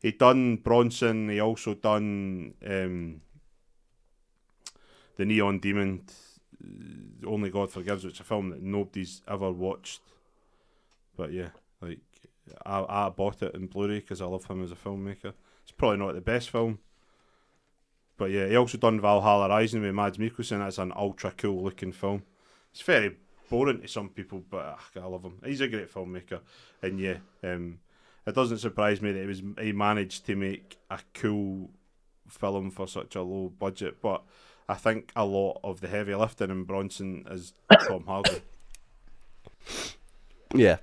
He done Bronson. He also done the Neon Demon, Only God Forgives, which is a film that nobody's ever watched. But yeah, like I bought it in Blu-ray because I love him as a filmmaker. It's probably not the best film, but yeah, he also done Valhalla Rising with Mads Mikkelsen. That's an ultra cool looking film. It's very boring to some people, but I love him. He's a great filmmaker, and yeah, it doesn't surprise me that he managed to make a cool film for such a low budget. But I think a lot of the heavy lifting in Bronson is Tom Hardy. Yeah.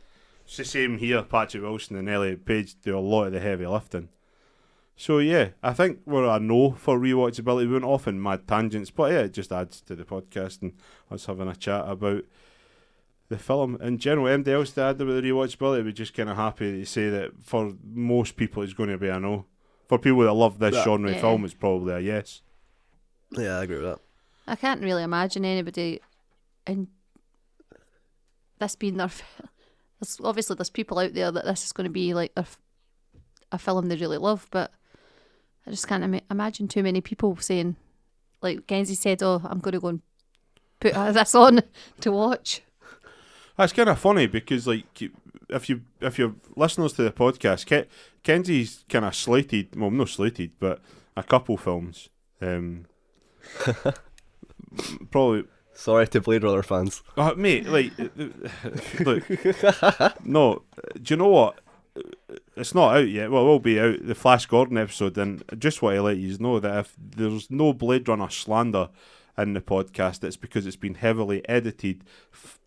It's the same here. Patrick Wilson and Elliot Page do a lot of the heavy lifting. So yeah, I think we're a no for rewatchability. We went off in mad tangents, but yeah, it just adds to the podcast and us having a chat about the film in general. Anything else to add about the rewatchability? We're just kind of happy to say that for most people it's going to be a no. For people that love this genre of Yeah. film, it's probably a yes. Yeah, I agree with that. I can't really imagine anybody in this being their. Obviously, there's people out there that this is going to be like a film they really love, but I just can't imagine too many people saying, like Kenzie said, "Oh, I'm going to go and put this on to watch." That's kind of funny because, like, if you're listeners to the podcast, Kenzie's kind of slated. Well, not slated, but a couple films. Probably. Sorry to Blade Runner fans. Mate, like, look, no. Do you know what? It's not out yet. Well, it will be out, the Flash Gordon episode, and I just want to let you know that if there's no Blade Runner slander in the podcast, it's because it's been heavily edited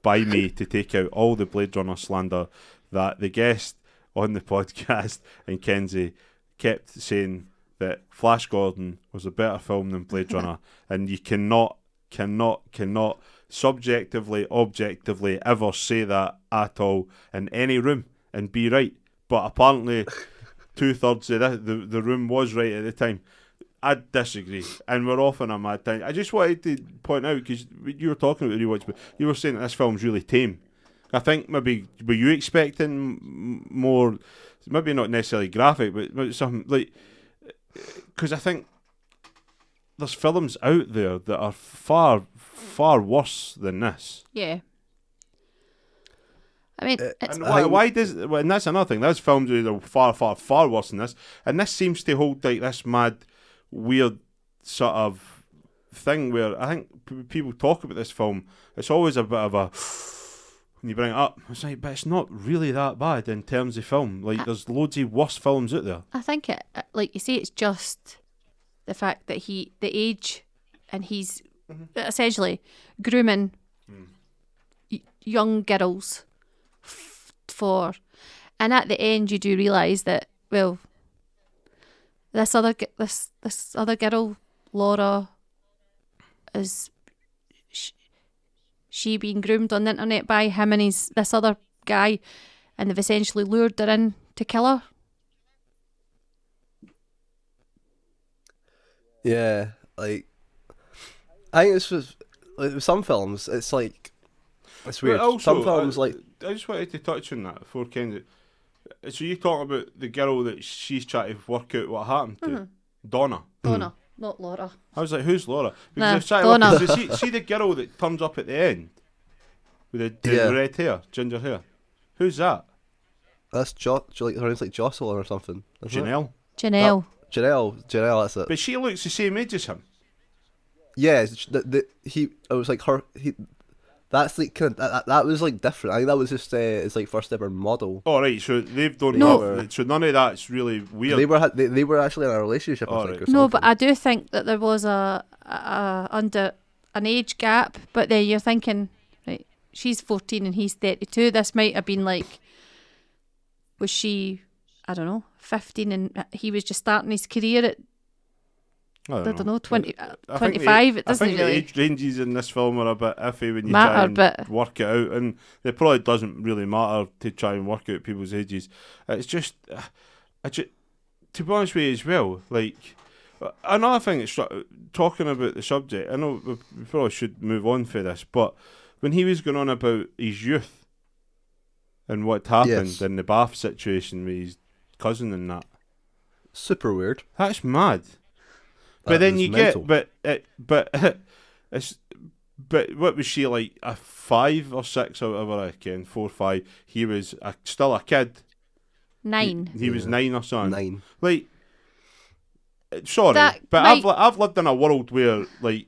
by me to take out all the Blade Runner slander that the guest on the podcast and Kenzie kept saying that Flash Gordon was a better film than Blade Runner, and you cannot subjectively, objectively ever say that at all in any room and be right. But apparently 2/3 of the room was right at the time. I disagree, and we're off on a mad time. I just wanted to point out, because you were talking about the rewatch, but you were saying that this film's really tame. I think maybe, were you expecting more, maybe not necessarily graphic, but something like, because I think there's films out there that are far, far worse than this. Yeah. I mean, And why does, and that's another thing, there's films that are far, far, far worse than this, and this seems to hold like this mad, weird sort of thing where I think people talk about this film, it's always a bit of a, when you bring it up, it's like, but it's not really that bad in terms of film. Like, there's loads of worse films out there. I think it, like you say, it's just the fact that the age, and he's essentially grooming young girls for, and at the end you do realise that, well, this other girl, Laura, is she being groomed on the internet by him and this other guy, and they've essentially lured her in to kill her. Yeah, like, I think this was, like, with some films, it's like, it's weird. But also, some films, like, I just wanted to touch on that before Ken. So you talking about the girl that she's trying to work out what happened to? Donna. Donna, not Laura. I was like, who's Laura? Nah, they're trying Donna. to work out, see the girl that turns up at the end with the Yeah. red hair, ginger hair. Who's that? that's like, her name's like Jocelyn or something. isn't it? Janelle. Janelle. Janelle, that's it. But she looks the same age as him. Yeah, it was like her. That's like kind of, that was like different. I think that was just his like first ever model. Oh right, so they've done No. that. So none of that's really weird. They were actually in a relationship. I think. Alright. Or No, but something. I do think that there was a under an age gap. But then you're thinking, right, she's 14 and he's 32. This might have been like, was she, I don't know, 15 and he was just starting his career at, I don't know, 20, I think 25. It I doesn't think really the age ranges in this film are a bit iffy when you matter, try and but work it out, and it probably doesn't really matter to try and work out people's ages. It's just, to be honest with you as well, like, another thing that's talking about the subject, I know we probably should move on for this, but when he was going on about his youth and what happened Yes. in the bath situation with his cousin and that, Super weird. that's mad. But That then is you mental. get, but what was she, like a 5 or 6 or whatever? I can 4, 5. He was still a kid. 9. He was 9 or something. 9. Like, sorry, That but might- I've lived in a world where like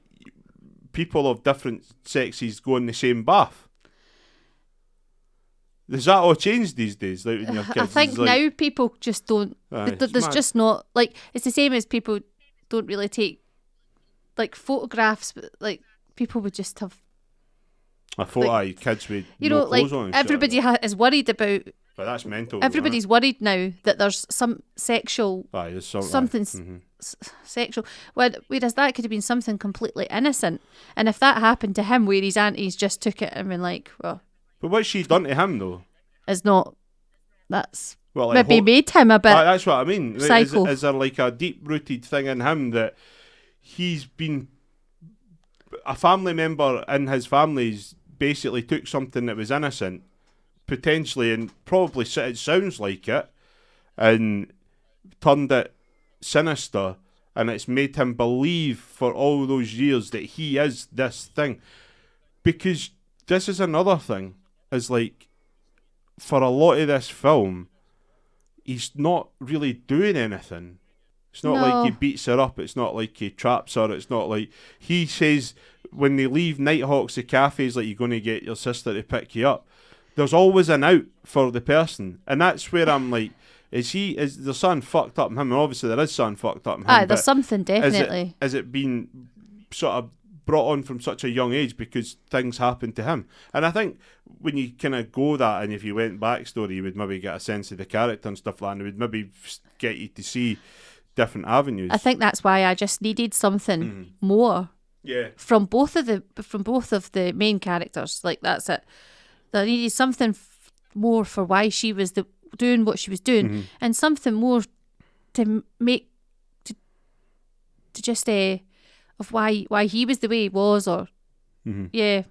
people of different sexes go in the same bath. Does that all change these days? Like when you're kids, I think it's like, now people just don't. It's There's mad. just not, like, it's the same as people don't really take like photographs, but like people would just have, I thought like, kids with you no know, like clothes on and shit everybody like that. is worried about. But that's mental. Everybody's worried now that there's some sexual, there's something's Mhm. sexual. Whereas that could have been something completely innocent. And if that happened to him, where his aunties just took it and been like, well, But what's she done to him though? is not. That's Well, like, maybe made him a bit. that's what I mean. psycho. Is there like a deep-rooted thing in him that he's been a family member in his family's basically took something that was innocent, potentially, and probably it sounds like it, and turned it sinister, and it's made him believe for all those years that he is this thing. Because this is another thing, is like, for a lot of this film, he's not really doing anything. It's not like he No. beats her up. It's not like he traps her. It's not like he says when they leave Nighthawks, the cafes, like, you're going to get your sister to pick you up. There's always an out for the person, and that's where I'm like, is there something fucked up in him? And obviously there is something fucked up in him. Aye, there's but something definitely. Is it been sort of brought on from such a young age because things happened to him? And I think when you kind of go that, and if you went backstory, you would maybe get a sense of the character and stuff like that, and it would maybe get you to see different avenues. I think that's why I just needed something more from both of the main characters. Like, that's it. I needed something more for why she was doing what she was doing, and something more to make to just of why he was the way he was, or Yeah.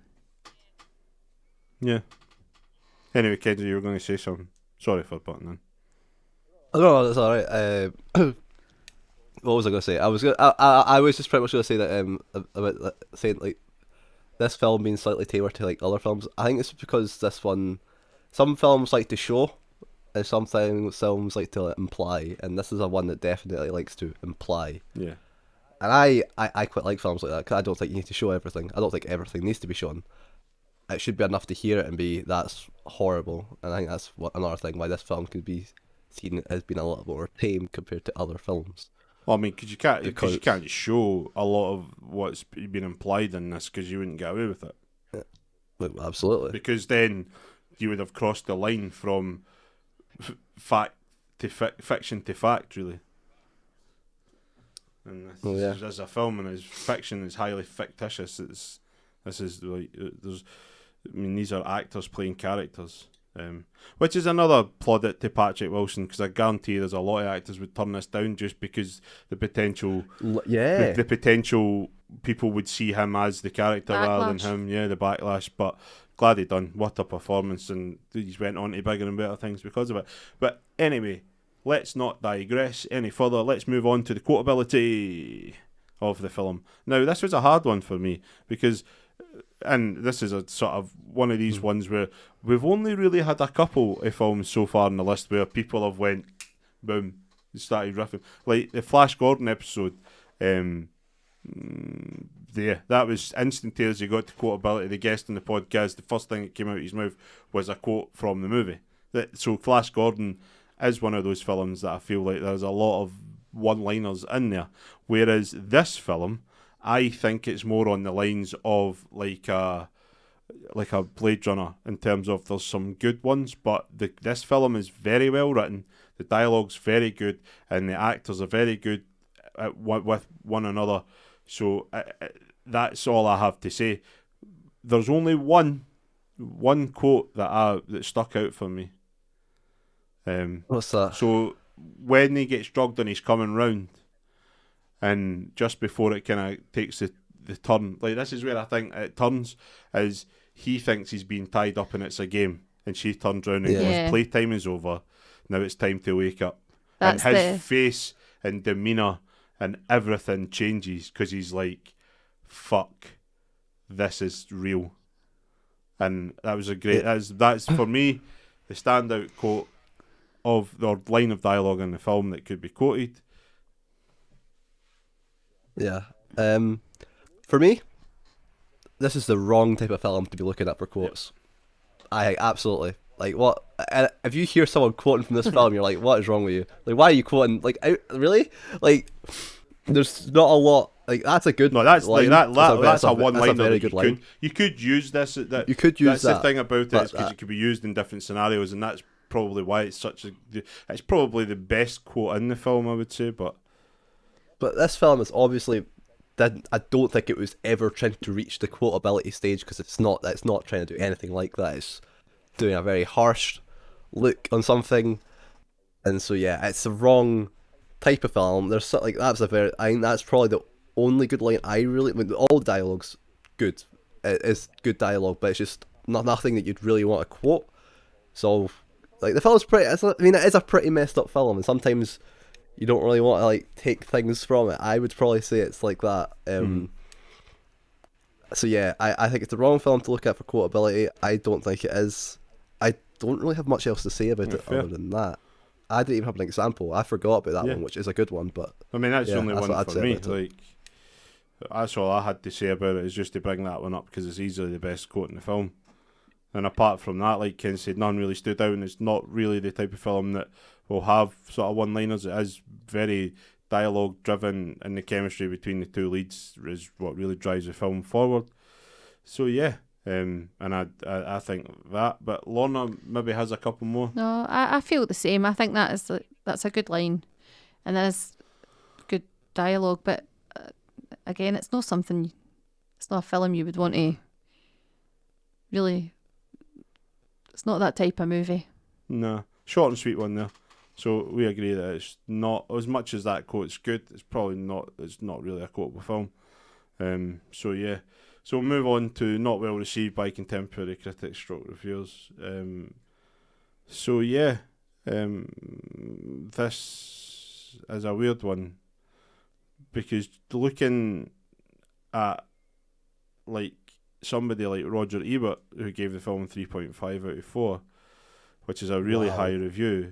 Anyway, Kenzie, you were going to say something. Sorry for butting in. No, that's all right. What was I going to say? I was just pretty much going to say that about saying like this film being slightly tailored to like other films. I think it's because this one, some films like to show, and some films like to imply, and this is a one that definitely likes to imply. Yeah. And I quite like films like that, because I don't think you need to show everything. I don't think everything needs to be shown. It should be enough to hear it and be, that's horrible. And I think that's another thing why this film could be seen as being a little more tame compared to other films. Well, I mean, because you can't show a lot of what's been implied in this, because you wouldn't get away with it. Yeah. Well, absolutely. Because then you would have crossed the line from fact to fiction to fact, really. And this is a film, and as fiction is highly fictitious. This is like these are actors playing characters, which is another plaudit to Patrick Wilson, because I guarantee there's a lot of actors would turn this down just because the potential, the potential people would see him as the character rather than him. Yeah, the backlash. But glad he done. What a performance, and he's went on to bigger and better things because of it. But anyway, let's not digress any further. Let's move on to the quotability of the film. Now, this was a hard one for me because, and this is a sort of one of these ones where we've only really had a couple of films so far on the list where people have went, boom, started riffing. Like the Flash Gordon episode, that was instantaneous. He got to quotability. The guest in the podcast, the first thing that came out of his mouth was a quote from the movie. So Flash Gordon is one of those films that I feel like there's a lot of one-liners in there, whereas this film, I think it's more on the lines of like a Blade Runner in terms of there's some good ones, but this film is very well written, the dialogue's very good, and the actors are very good with one another. So that's all I have to say. There's only one quote that stuck out for me. What's that? So when he gets drugged and he's coming round, and just before it kind of takes the turn, like this is where I think it turns, is he thinks he's being tied up and it's a game, and she turns around and goes, playtime is over, now it's time to wake up. That's and his face and demeanour and everything changes, because he's like, fuck, this is real. And that was a great, that's for me the standout quote of the line of dialogue in the film that could be quoted. Yeah. For me, this is the wrong type of film to be looking at for quotes. I absolutely. Like, what? If you hear someone quoting from this film, you're like, what is wrong with you? Like, why are you quoting? Like, really? Like, there's not a lot. Like, that's a good. No, that's line. like that's a one line. Very good line. You could use this. You could use that's that. The thing about it is because it could be used in different scenarios, and that's probably why it's it's probably the best quote in the film, I would say. But this film is obviously. I don't think it was ever trying to reach the quotability stage, because it's not trying to do anything like that. It's doing a very harsh look on something, and so yeah, it's the wrong type of film. There's like I think that's probably the only good line I really. I mean, all dialogue's good. It is good dialogue, but it's just nothing that you'd really want to quote. So like the film's pretty. It is a pretty messed up film, and sometimes you don't really want to like take things from it. I would probably say it's like that. So yeah, I think it's the wrong film to look at for quotability. I don't think it is. I don't really have much else to say about it other than that. I didn't even have an example. I forgot about that one, which is a good one. But I mean, that's the only one for me. Like, that's all I had to say about it, is just to bring that one up because it's easily the best quote in the film. And apart from that, like Ken said, none really stood out, and it's not really the type of film that will have sort of one-liners. It is very dialogue-driven, and the chemistry between the two leads is what really drives the film forward. So yeah, and I think that. But Lorna maybe has a couple more. No, I feel the same. I think that's a good line. and there's good dialogue, but again, it's not a film you would want to really. It's not that type of movie. No, short and sweet one there. So we agree that it's not, as much as that quote's good, it's probably not. It's not really a quotable film. So yeah. So we'll move on to not well received by contemporary critics, stroke reviewers. So yeah, this is a weird one because looking at like somebody like Roger Ebert, who gave the film 3.5 out of 4, which is a really high review,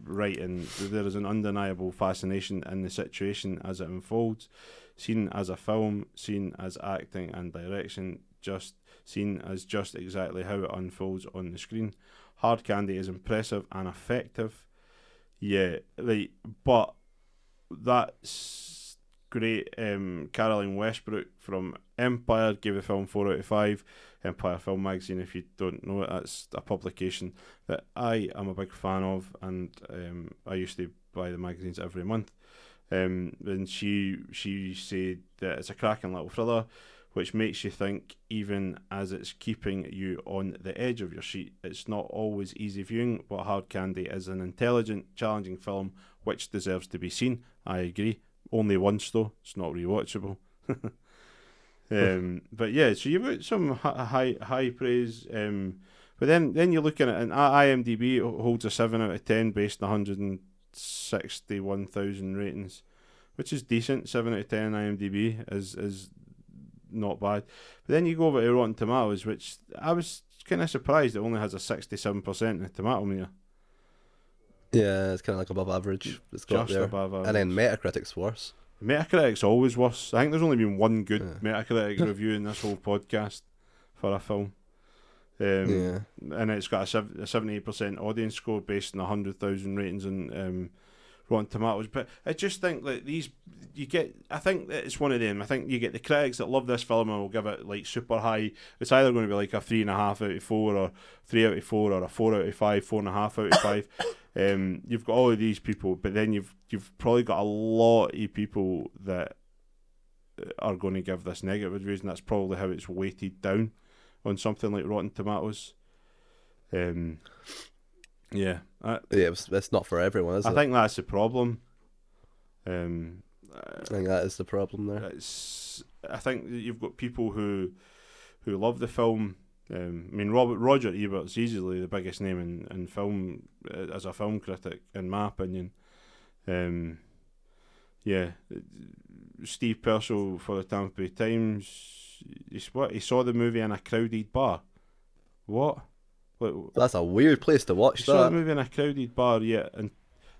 writing, there is an undeniable fascination in the situation as it unfolds, seen as a film, seen as acting and direction, just seen as just exactly how it unfolds on the screen. Hard Candy is impressive and effective. Yeah, but that's great. Caroline Westbrook from Empire gave the film 4 out of 5. Empire Film Magazine, if you don't know it, that's a publication that I am a big fan of, and I used to buy the magazines every month. And she said that it's a cracking little thriller, which makes you think even as it's keeping you on the edge of your seat. It's not always easy viewing, but Hard Candy is an intelligent, challenging film which deserves to be seen. I agree. Only once though, it's not rewatchable. But yeah, so you've got some high praise. But then you're looking at, and IMDb holds a 7 out of 10 based on 161,000 ratings, which is decent. 7 out of 10 IMDb is not bad. But then you go over to Rotten Tomatoes, which I was kind of surprised it only has a 67% in the tomato meter. Yeah, it's kind of like above average. It's got Just there. above average. And then Metacritic's worse. Metacritic's always worse. I think there's only been one good Metacritic review in this whole podcast for a film. And it's got a 78% audience score based on 100,000 ratings on Rotten Tomatoes. But I just think that I think that it's one of them. I think you get the critics that love this film and will give it like super high. It's either going to be like a 3.5 out of 4 or 3 out of 4 or a 4 out of 5, 4.5 out of 5. You've got all of these people, but then you've probably got a lot of people that are going to give this negative reviews, and that's probably how it's weighted down on something like Rotten Tomatoes. It's not for everyone, is it? I think that's the problem. I think that is the problem there. I think that you've got people who love the film. I mean, Roger Ebert's easily the biggest name in film as a film critic, in my opinion. Steve Purcell for the Tampa Bay Times. He saw the movie in a crowded bar. What? That's a weird place to watch he saw the that. movie in a crowded bar,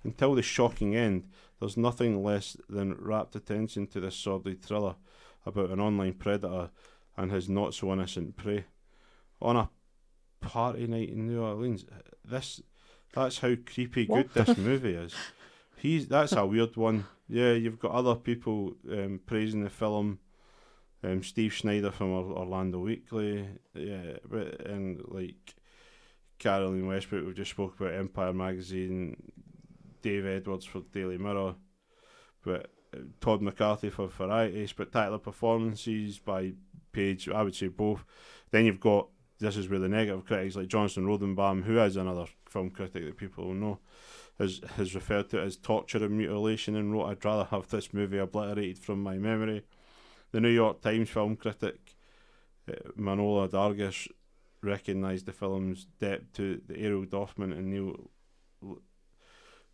until the shocking end. There's nothing less than rapt attention to this sordid thriller about an online predator and his not so innocent prey. On a party night in New Orleans. That's how creepy good this movie is. That's a weird one. Yeah, you've got other people praising the film. Steve Schneider from Orlando Weekly, and like Caroline Westbrook, we just spoke about Empire Magazine, Dave Edwards for Daily Mirror, but Todd McCarthy for Variety, spectacular performances by Page, I would say both. Then you've got, this is where the negative critics like Jonathan Rodenbaum, who is another film critic that people will know, has referred to it as torture and mutilation and wrote, I'd rather have this movie obliterated from my memory. The New York Times film critic Manola Dargis recognised the film's depth to the Errol Dorfman and Neil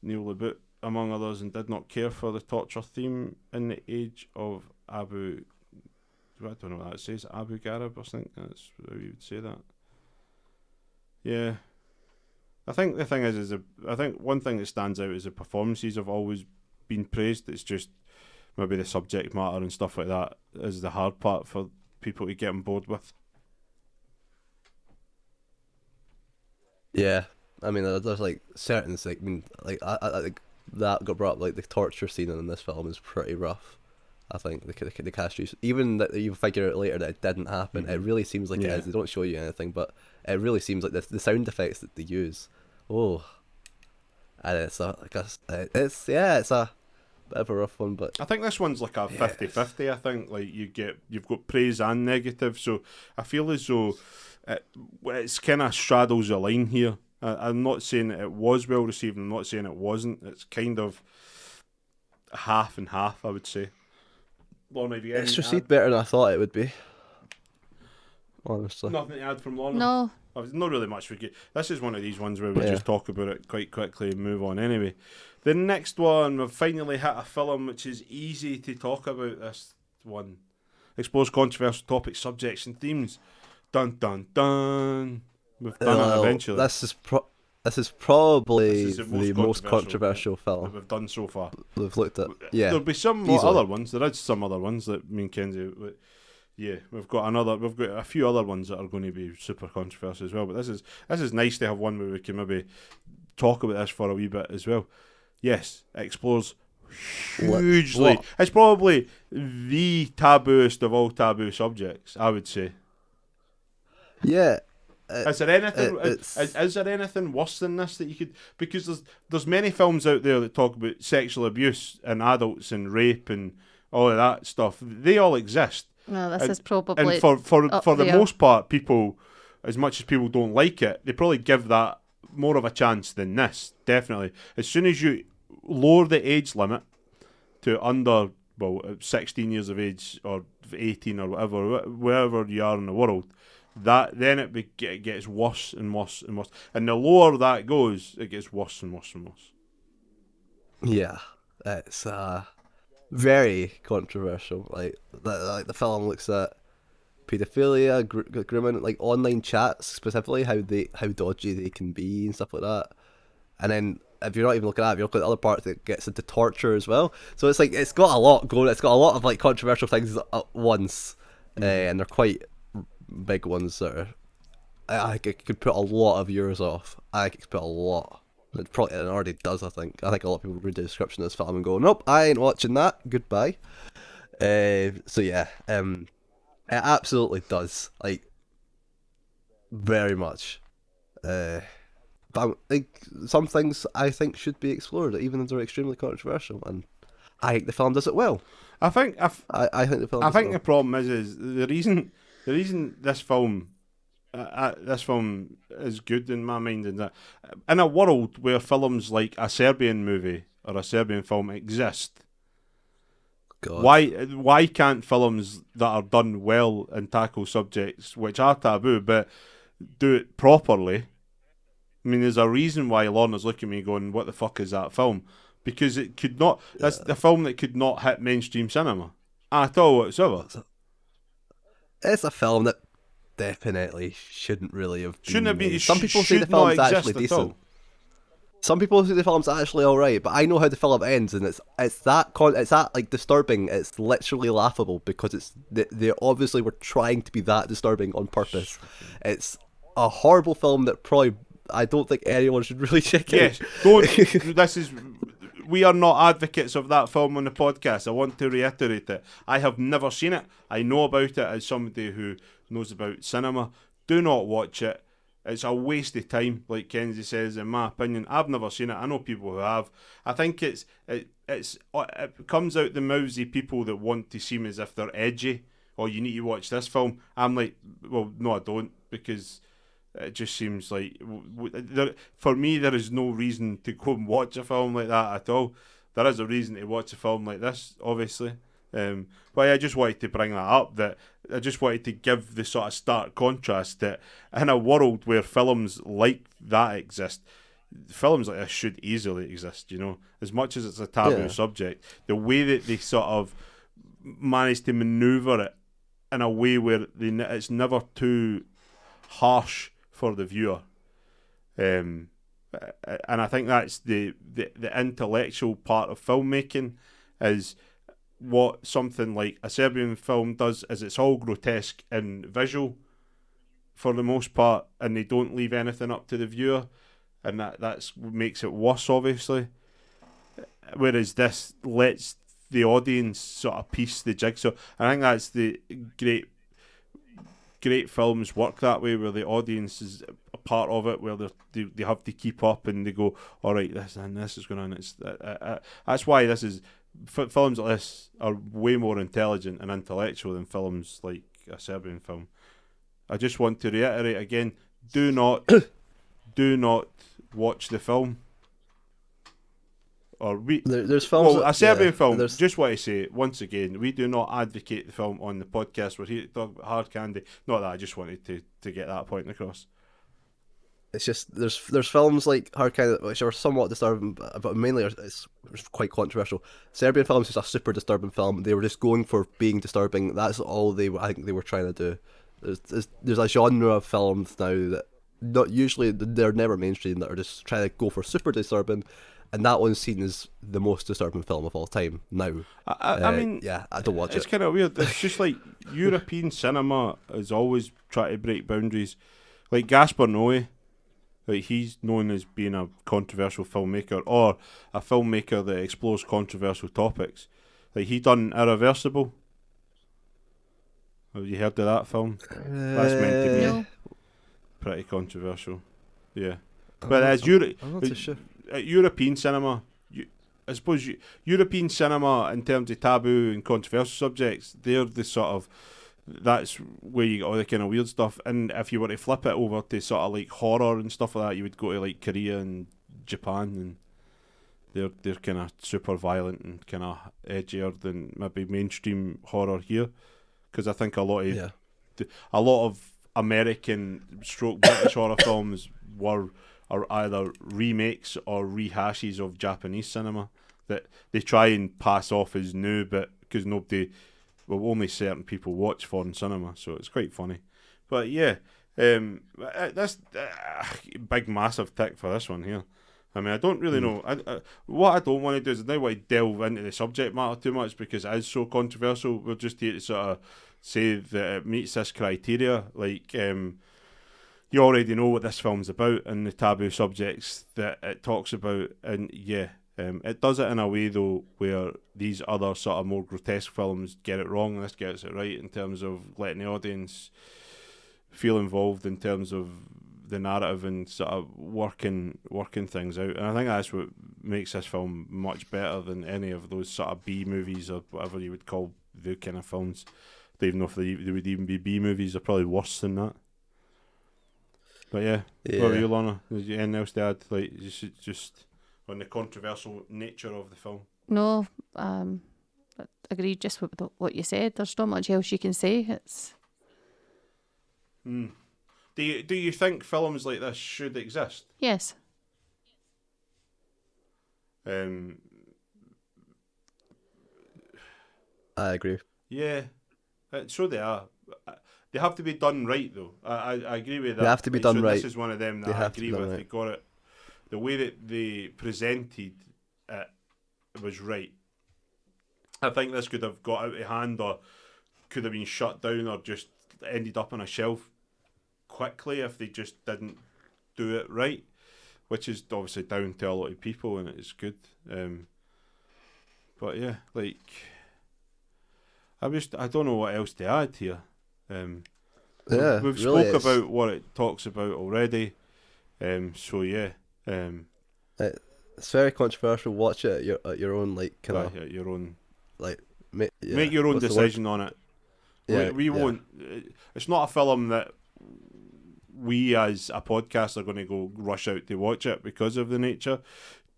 LeBout, among others, and did not care for the torture theme in the age of I don't know what that says, Abu Ghraib, I think that's how you would say that. Yeah. I think the thing is I think one thing that stands out is the performances have always been praised. It's just maybe the subject matter and stuff like that is the hard part for people to get on board with. Yeah, I mean, there's like certain like, I mean, like I think that got brought up, like the torture scene in this film is pretty rough. I think the cast use, even that you figure out later that it didn't happen, it really seems like it is. They don't show you anything, but it really seems like the sound effects that they use. Oh, and it's it's a bit of a rough one, but I think this one's like a 50-50. I think like you've got praise and negative, so I feel as though it's kind of straddles the line here. I'm not saying that it was well received. I'm not saying it wasn't. It's kind of half and half, I would say. Lorna, have you got it's anything to received add? better than I thought it would be. Honestly, Nothing to add from Lorna? No. Oh, there's not really much we get. This is one of these ones where we Yeah. just talk about it quite quickly and move on anyway. The next one, we've finally hit a film which is easy to talk about. This one explores controversial topics, subjects, and themes. Dun dun dun. We've done it Well, eventually. this is probably This is the most controversial that film we've done so far. we've looked at. Yeah, There'll be some easily. other ones. There is some other ones that me and Kenzie. Yeah, we've got a few other ones that are going to be super controversial as well. But this is nice to have one where we can maybe talk about this for a wee bit as well. Yes, it explores hugely. What? It's probably the tabooest of all taboo subjects, I would say. Yeah. Is there anything? it's- Is there anything worse than this that you could? Because there's many films out there that talk about sexual abuse and adults and rape and all of that stuff. They all exist. No, this And- is probably And for up the there. most part, people, as much as people don't like it, they probably give that more of a chance than this. Definitely, as soon as you lower the age limit to under 16 years of age or 18 or whatever, wherever you are in the world, then it gets worse and worse and worse. And the lower that goes, it gets worse and worse and worse. Yeah, it's very controversial. Like the film looks at paedophilia, grooming, like online chats specifically, how dodgy they can be and stuff like that. And then if you're not even looking at it, if you look at the other parts, it gets into torture as well. So it's like it's got a lot going. It's got a lot of like controversial things at once, and they're quite big ones that are. I think it could put a lot of viewers off. I think it could put a lot. It already does. I think a lot of people read the description of this film and go, "Nope, I ain't watching that. Goodbye." So yeah, it absolutely does. Like very much. But like some things I think should be explored, even if they're extremely controversial, and I think the film does it well. I think I think the film. I does think it the well. problem is the reason this film is good in my mind, and that in a world where films like a Serbian movie or a Serbian film exist, God. why can't films that are done well and tackle subjects which are taboo but do it properly? I mean, there's a reason why Lorna's looking at me going, "What the fuck is that film?" Because it could not. That's the film that could not hit mainstream cinema at all whatsoever. It's a film that definitely shouldn't really have been. Shouldn't have been. made. Some people say the should not film's actually exist at all. decent. Some people say the film's actually alright, but I know how the film ends, and it's that like disturbing. It's literally laughable because they obviously were trying to be that disturbing on purpose. It's a horrible film that probably I don't think anyone should really check Yes, out. we are not advocates of that film on the podcast. I want to reiterate it. I have never seen it. I know about it as somebody who knows about cinema. Do not watch it. It's a waste of time, like Kenzie says, in my opinion. I've never seen it. I know people who have. I think it comes out the mousy people that want to seem as if they're edgy, or you need to watch this film. I'm like, well, no, I don't, because it just seems like for me there is no reason to go and watch a film like that at all. There is a reason to watch a film like this, obviously. But I just wanted to bring that up, that I just wanted to give the sort of stark contrast that in a world where films like that exist, films like this should easily exist, as much as it's a taboo subject. The way that they sort of manage to manoeuvre it in a way where it's never too harsh for the viewer, and I think that's the intellectual part of filmmaking. Is what something like a Serbian film does is it's all grotesque and visual for the most part, and they don't leave anything up to the viewer, and that's what makes it worse, obviously. Whereas this lets the audience sort of piece the jigsaw. I think that's the great films work that way, where the audience is part of it where they have to keep up and they go, all right, this is going on. It's that's why this is films like this are way more intelligent and intellectual than films like a Serbian film. I just want to reiterate again: do not watch the film. Or there's films. Well, a Serbian film. there's- Just want to say once again, we do not advocate the film on the podcast. We're here to talk about Hard Candy. Not that I just wanted to get that point across. It's just there's films like Hard Candy which are somewhat disturbing, but mainly it's quite controversial. Serbian films is a super disturbing film. They were just going for being disturbing. That's all I think they were trying to do. There's a genre of films now that not usually they're never mainstream that are just trying to go for super disturbing. And that one's seen as the most disturbing film of all time now. I mean, yeah, I don't watch it. It's kind of weird. It's just like European cinema is always trying to break boundaries. Like Gaspar Noé, like he's known as being a controversial filmmaker or a filmmaker that explores controversial topics. Like he done Irreversible. Have you heard of that film? That's meant to be No. pretty controversial. Yeah, but as I'm not too sure. European cinema, I suppose European cinema in terms of taboo and controversial subjects, they're the sort of, that's where you get all the kind of weird stuff. And if you were to flip it over to sort of like horror and stuff like that, you would go to like Korea and Japan, and they're kind of super violent and kind of edgier than maybe mainstream horror here. Because I think a lot of American stroke British horror films are either remakes or rehashes of Japanese cinema that they try and pass off as new, but because only certain people watch foreign cinema, so it's quite funny. But yeah, that's big massive tick for this one here. I mean, I don't really know. What I don't want to do is I don't want to delve into the subject matter too much because it is so controversial. We're just here to sort of say that it meets this criteria, like. You already know what this film's about and the taboo subjects that it talks about, and it does it in a way though where these other sort of more grotesque films get it wrong, and this gets it right in terms of letting the audience feel involved in terms of the narrative and sort of working things out. And I think that's what makes this film much better than any of those sort of B movies or whatever you would call the kind of films. I don't even know if they would even be B movies. They're probably worse than that. But yeah. What about you, Lorna? Is there anything else to add? Like, just on the controversial nature of the film? No, I agree just with what you said. There's not much else you can say. It's. Do you think films like this should exist? Yes. I agree. Yeah, so they are. They have to be done right, though. I agree with that. They have to be done right. This is one of them that I agree with. They got it. The way that they presented it was right. I think this could have got out of hand or could have been shut down or just ended up on a shelf quickly if they just didn't do it right, which is obviously down to a lot of people, and it's good. But yeah, like I don't know what else to add here. We've really spoke about what it talks about already. So yeah, it's very controversial. Watch it at your own like kind of at your own like make your own decision on it. Yeah, we won't. It's not a film that we as a podcast are going to go rush out to watch it because of the nature.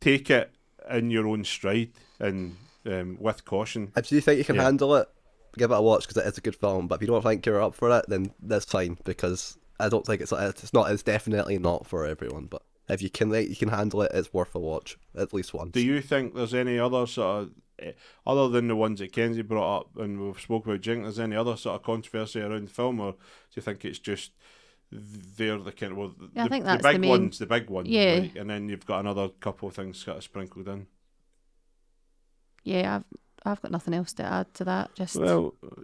Take it in your own stride and with caution. If you think you can handle it, give it a watch because it is a good film. But if you don't think you're up for it, then that's fine because I don't think it's not. It's definitely not for everyone. But if you can handle it, it's worth a watch at least once. Do you think there's any other sort of other than the ones that Kenzie brought up and we've spoke about Jink, there's any other sort of controversy around the film, or do you think it's just they're the kind of I think that's the the big main... ones, the big ones, yeah, like, and then you've got another couple of things sort of sprinkled in. Yeah, I've got nothing else to add to that. Just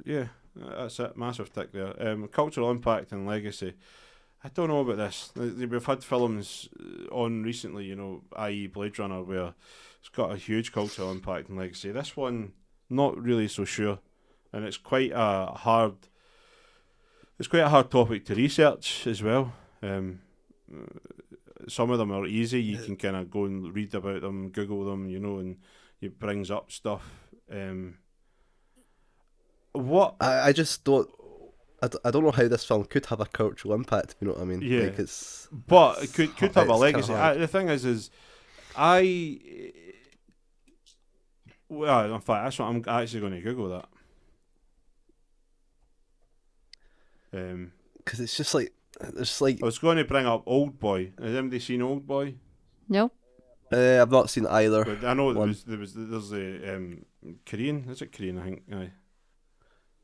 yeah, that's it. Massive tick there. Cultural impact and legacy. I don't know about this. We've had films on recently, i.e. Blade Runner, where it's got a huge cultural impact and legacy. This one, not really so sure, and it's quite a hard topic to research as well. some of them are easy. You can kind of go and read about them, Google them, and it brings up stuff. What I just don't. I don't know how this film could have a cultural impact. If you know what I mean? Yeah. Like it's. But it could have a it's kinda legacy. hard. The thing is well, in fact, that's what I'm actually going to Google that. Because it's just like it's like I was going to bring up Old Boy. Has anybody seen Old Boy? No. I've not seen either. But I know one. there's a Korean. Is it Korean? I think. Aye.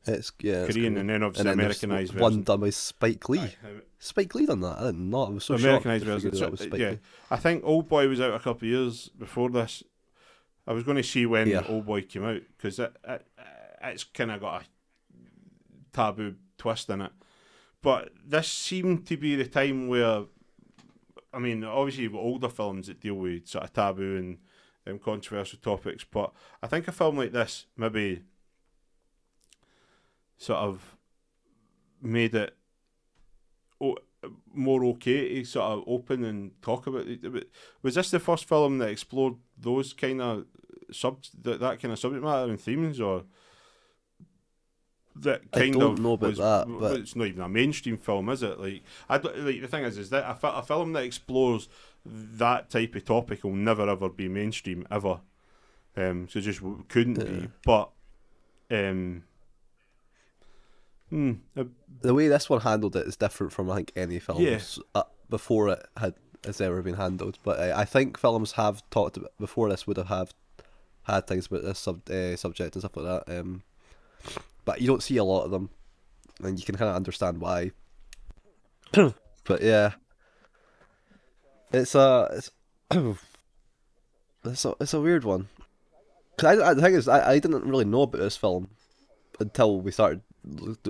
It's Korean, and then obviously Americanized version. One done by Spike Lee. Aye. Spike Lee done that. I didn't know. I was so Americanized shocked to figure version. that was Spike Yeah, Lee. I think Old Boy was out a couple of years before this. I was going to see when Yeah. Old Boy came out because it's kind of got a taboo twist in it. But this seemed to be the time where, I mean, obviously you've got older films that deal with sort of taboo and controversial topics, but I think a film like this maybe sort of made it more okay to sort of open and talk about it. Was this the first film that explored those kind of that kind of subject matter and themes, or that kind I don't of know about that, but it's not even a mainstream film, is it? Like the thing is that a film that explores that type of topic will never ever be mainstream ever. So just couldn't be. But the way this one handled it is different from I think any films before it has ever been handled. But I think films have talked about, before this would have had things about this subject and stuff like that. But you don't see a lot of them, and you can kind of understand why. But yeah, it's a weird one. Cause the thing is, I didn't really know about this film until we started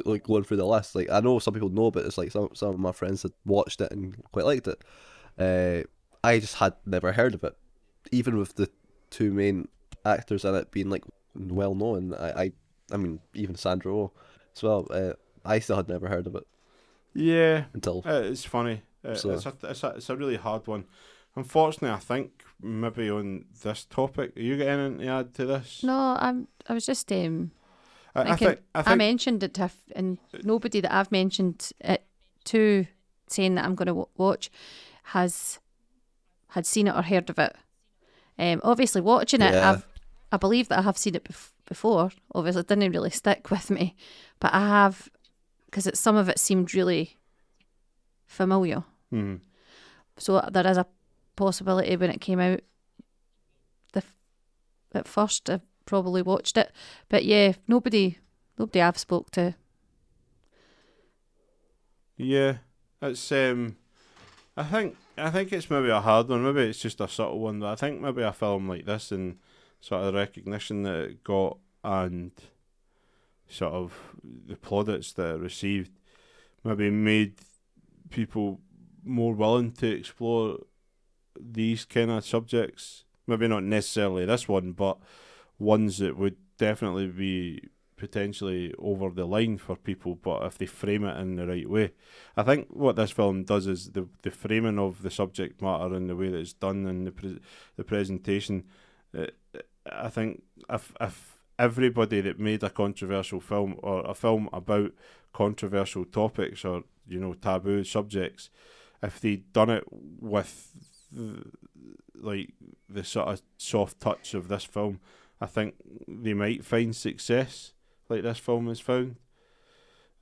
like going through the list. Like I know some people know about this. Like some of my friends had watched it and quite liked it. I just had never heard of it, even with the two main actors in it being like well known. I mean, even Sandra Oh as well. I still had never heard of it. Yeah, until it's funny. It's a really hard one. Unfortunately, I think maybe on this topic, are you got anything to add to this? No, I was just I thinking, think I mentioned it to, and nobody that I've mentioned it to, saying that I'm going to watch, had seen it or heard of it. Obviously, watching it, I believe that I have seen it before. Obviously, it didn't really stick with me, but I have, because some of it seemed really familiar. Mm. So there is a possibility when it came out, at first I probably watched it, but yeah, nobody I've spoke to. Yeah, it's I think it's maybe a hard one. Maybe it's just a subtle one. But I think maybe a film like this and sort of the recognition that it got and sort of the plaudits that it received maybe made people more willing to explore these kind of subjects. Maybe not necessarily this one, but ones that would definitely be potentially over the line for people, but if they frame it in the right way. I think what this film does is the framing of the subject matter and the way that it's done and the presentation. I think if everybody that made a controversial film or a film about controversial topics or taboo subjects, if they'd done it with the sort of soft touch of this film, I think they might find success like this film has found.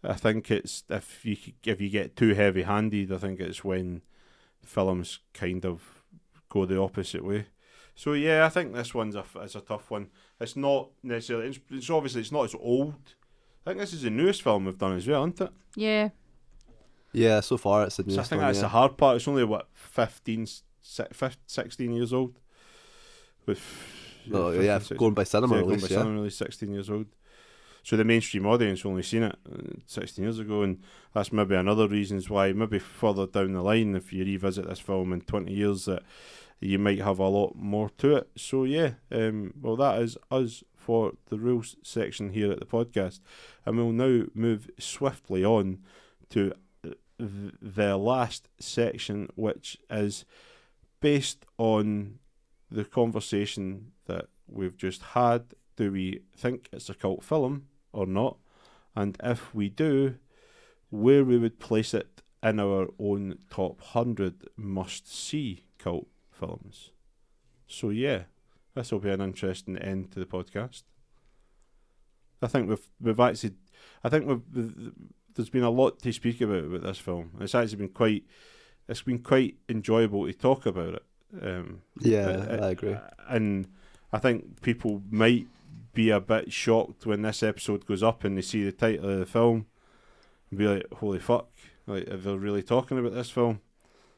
I think it's if you get too heavy-handed, I think it's when films kind of go the opposite way. So yeah, I think this one's it's a tough one. It's not necessarily. It's obviously it's not as old. I think this is the newest film we've done as well, isn't it? Yeah. Yeah, so far it's the newest So I think one, that's the hard part. It's only 16 years old. Going by cinema release, going by cinema release, 16 years old. So the mainstream audience only seen it 16 years ago, and that's maybe another reasons why maybe further down the line, if you revisit this film in 20 years, that you might have a lot more to it. So yeah, well that is us for the rules section here at the podcast, and we'll now move swiftly on to the last section, which is based on the conversation that we've just had. Do we think it's a cult film or not? And if we do, where we would place it in our own top 100 must-see cult films. So yeah, this will be an interesting end to the podcast. I think there's been a lot to speak about this film. It's actually been quite enjoyable to talk about it. I agree. And I think people might be a bit shocked when this episode goes up and they see the title of the film and be like, holy fuck, like, are they really talking about this film?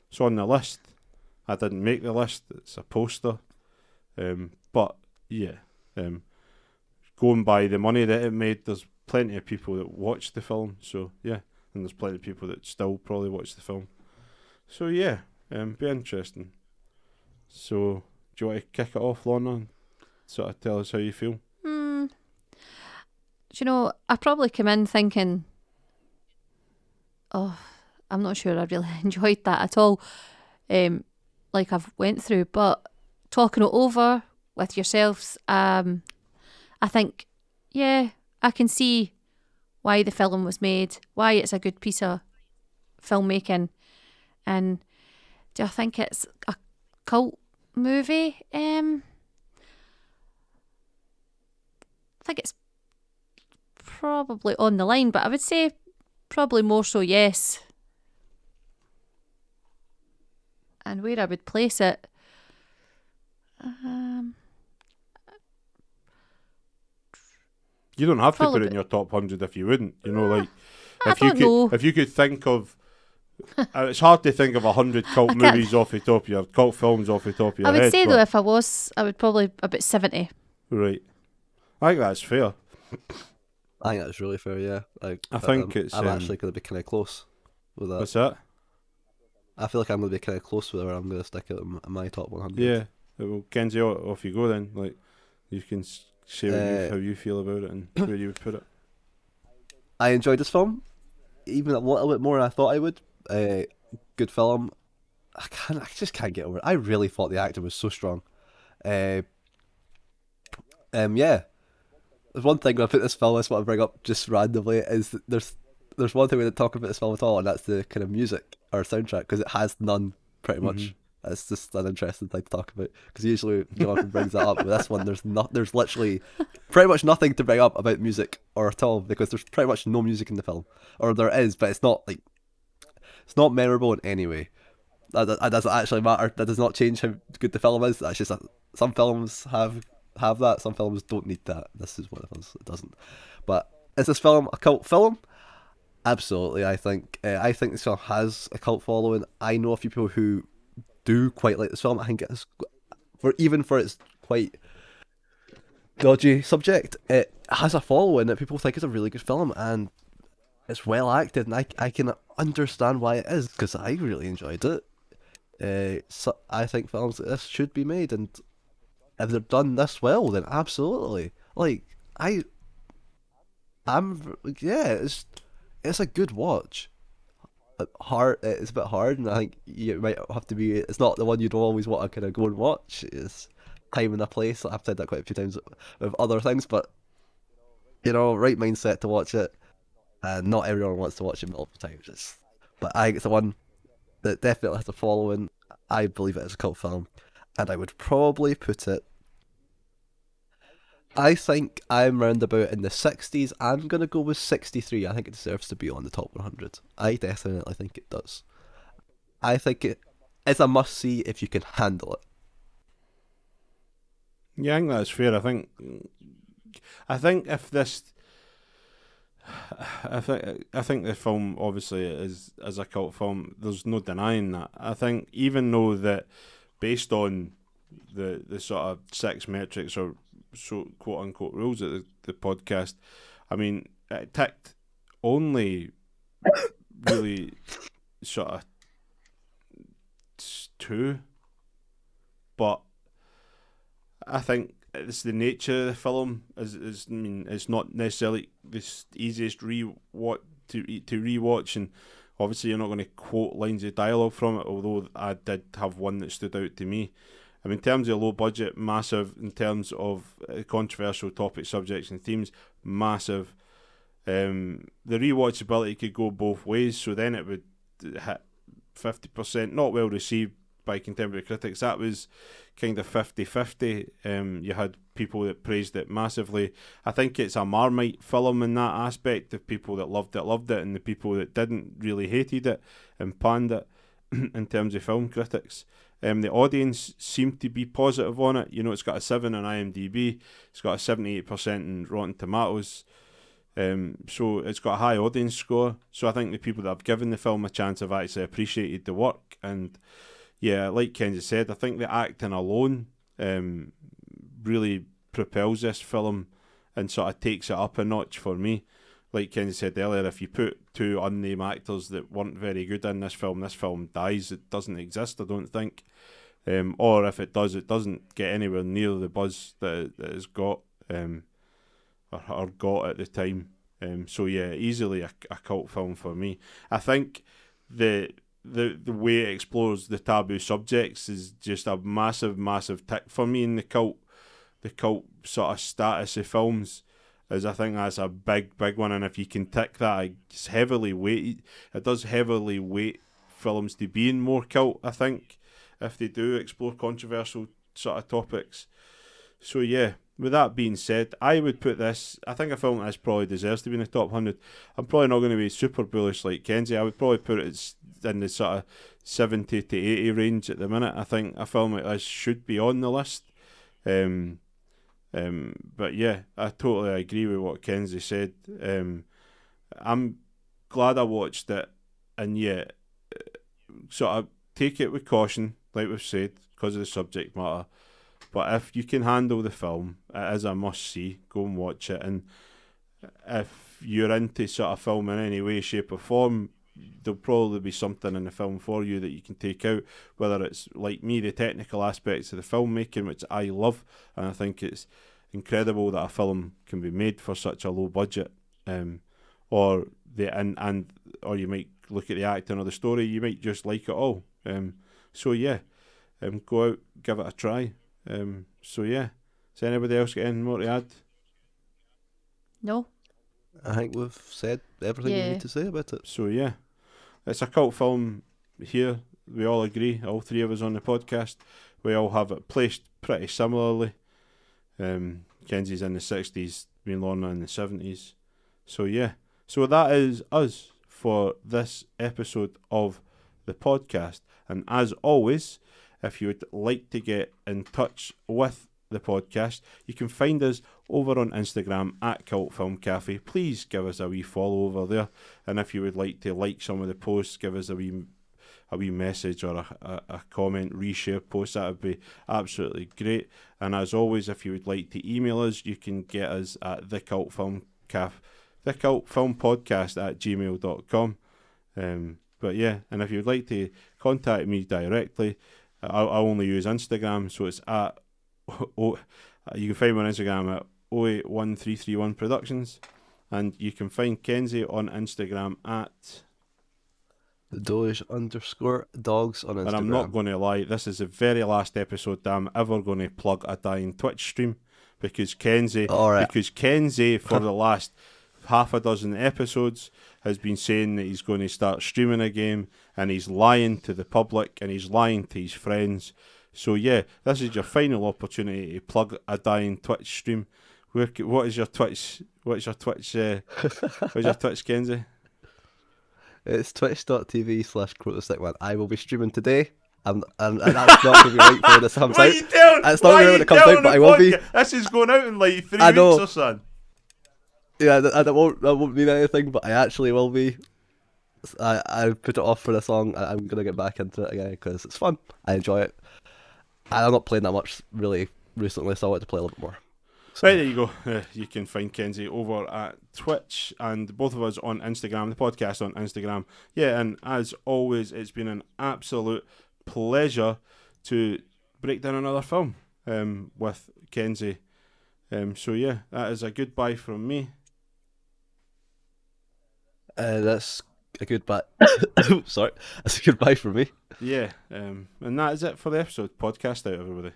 It's on the list. I didn't make the list. It's a poster. But yeah, going by the money that it made, there's plenty of people that watched the film. So yeah, and there's plenty of people that still probably watch the film. So yeah, be interesting. So do you want to kick it off, Lorna, and sort of tell us how you feel? Do you know, I probably came in thinking, oh, I'm not sure I really enjoyed that at all. Like I've went through, but talking it over with yourselves, I think, yeah, I can see why the film was made, why it's a good piece of filmmaking, and do I think it's a cult movie? I think it's probably on the line, but I would say probably more so yes. And where I would place it, you don't have to put probably it in your top 100 if you wouldn't. You know, like I if you don't know. if you could think of, it's hard to think of 100 cult I can't- movies off the top of your cult films off the top of your I would head. say but- though, if I was, I would probably about 70. right, I think that's fair. I think that's really fair. Yeah, I think it's, I'm actually going to be kind of close with that. What's that? I feel like I'm going to be kind of close with where I'm going to stick it in my top 100. Yeah. Well, Kenzie, off you go then. Like, you can say how you feel about it and where you would put it. I enjoyed this film, even a little bit more than I thought I would. Good film. I just can't get over it. I really thought the actor was so strong. Yeah. There's one thing when I put this film, I just want to bring up just randomly, is that there's one thing we didn't talk about this film at all, and that's the kind of music or soundtrack, because it has none, pretty much. It's just an interesting thing to talk about, because usually Jonathan brings that up. With this one, there's literally pretty much nothing to bring up about music or at all, because there's pretty much no music in the film, or there is, but it's not memorable in any way. That doesn't actually matter. That does not change how good the film is. That's just some films have that. Some films don't need that. This is one of those that doesn't. But is this film a cult film? Absolutely. I think this film has a cult following. I know a few people who do quite like this film. I think it's for its quite dodgy subject, it has a following that people think is a really good film, and it's well acted, and I can understand why it is, because I really enjoyed it. So I think films like this should be made, and if they're done this well, then absolutely. Like it's a good watch. It's a bit hard, and I think you might have to be. It's not the one you'd always want to kind of go and watch. It's time and a place. I've said that quite a few times with other things, but right mindset to watch it. And not everyone wants to watch it multiple times. But I think it's the one that definitely has a following. I believe it is a cult film, and I would probably put it. I think I'm round about in the 60s. I'm going to go with 63. I think it deserves to be on the top 100. I definitely think it does. I think it is a must-see if you can handle it. Yeah, I think that's fair. I think if this... I think the film obviously is a cult film. There's no denying that. I think even though that based on the sort of 6 metrics or so quote unquote rules of the podcast, I mean it ticked only really sort of 2, but I think it's the nature of the film is it's not necessarily the easiest to rewatch, and Obviously, you're not going to quote lines of dialogue from it, although I did have one that stood out to me. I mean, in terms of low budget, massive. In terms of controversial topics, subjects, and themes, massive. The rewatchability could go both ways, so then it would hit 50%, not well received by contemporary critics. That was kind of 50-50. You had people that praised it massively. I think it's a Marmite film in that aspect. The people that loved it, and the people that didn't really hated it and panned it in terms of film critics. The audience seemed to be positive on it. You know, it's got a 7 on IMDb. It's got a 78% in Rotten Tomatoes. So it's got a high audience score. So I think the people that have given the film a chance have actually appreciated the work. And yeah, like Kenzie said, I think the acting alone really propels this film and sort of takes it up a notch for me. Like Kenzie said earlier, if you put two unnamed actors that weren't very good in this film dies. It doesn't exist, I don't think. Or if it does, it doesn't get anywhere near the buzz that it's got or got at the time. So yeah, easily a cult film for me. I think the way it explores the taboo subjects is just a massive tick for me in the cult sort of status of films. As I think that's a big one, and if you can tick that, it's heavily weighted. It does heavily weight films to being more cult, I think, if they do explore controversial sort of topics. So yeah, with that being said, I would put this, I think a film like this probably deserves to be in the top 100. I'm probably not going to be super bullish like Kenzie. I would probably put it in the sort of 70 to 80 range at the minute. I think a film like this should be on the list. But yeah, I totally agree with what Kenzie said. I'm glad I watched it, and yeah, sort of take it with caution, like we've said, because of the subject matter. But if you can handle the film, it is a must-see. Go and watch it. And if you're into sort of film in any way, shape or form, there'll probably be something in the film for you that you can take out, whether it's, like me, the technical aspects of the filmmaking, which I love, and I think it's incredible that a film can be made for such a low budget, or you might look at the acting or the story, you might just like it all. So yeah, go out, give it a try. So yeah, does anybody else get anything more to add? No. I think we've said everything we Yeah. need to say about it. So yeah, it's a cult film here. We all agree, all three of us on the podcast. We all have it placed pretty similarly. Kenzie's in the 60s, me and Lorna in the 70s. So yeah, so that is us for this episode of the podcast. And as always, if you would like to get in touch with the podcast, you can find us over on Instagram at Cult Film Cafe. Please give us a wee follow over there, and if you would like to like some of the posts, give us a wee message or a comment, reshare post, that would be absolutely great. And as always, if you would like to email us, you can get us at thecultfilmpodcast@gmail.com. But yeah, and if you'd like to contact me directly, I only use Instagram, so it's at you can find me on Instagram at 081331 Productions, and you can find Kenzie on Instagram at Doge_dogs on Instagram. And I'm not going to lie, this is the very last episode that I'm ever going to plug a dying Twitch stream, because Kenzie for the last half a dozen episodes has been saying that he's going to start streaming a game, and he's lying to the public and he's lying to his friends. So yeah, this is your final opportunity to plug a dying Twitch stream. What is your Twitch? What's your Twitch, Kenzie? It's twitch.tv/QuoteTheStickman. I will be streaming today, and that's not going to be right for when this comes out. It's not going to be when it comes out, but I will be. This is going out in like 3 weeks or something. Yeah, that won't mean anything, but I actually will be. I put it off for this long. I'm going to get back into it again because it's fun. I enjoy it. I'm not playing that much really recently, so I want to play a little bit more. So. Right, there you go. You can find Kenzie over at Twitch, and both of us on Instagram, the podcast on Instagram. Yeah, and as always, it's been an absolute pleasure to break down another film with Kenzie. So yeah, that is a goodbye from me. This a goodbye. Sorry, that's a goodbye for me. Yeah, and that is it for the episode. Podcast out, everybody.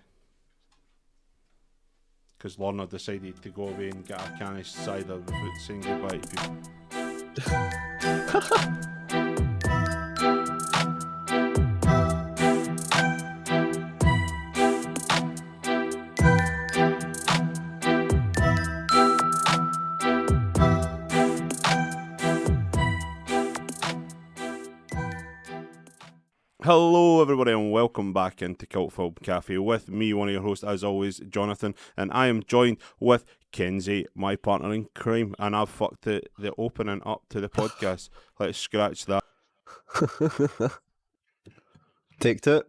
Because Lorna decided to go away and get a can of cider without saying goodbye to people. Hello everybody and welcome back into Cult Film Cafe with me, one of your hosts as always, Jonathan, and I am joined with Kenzie, my partner in crime, and I've fucked the opening up to the podcast. Let's scratch that. Take two.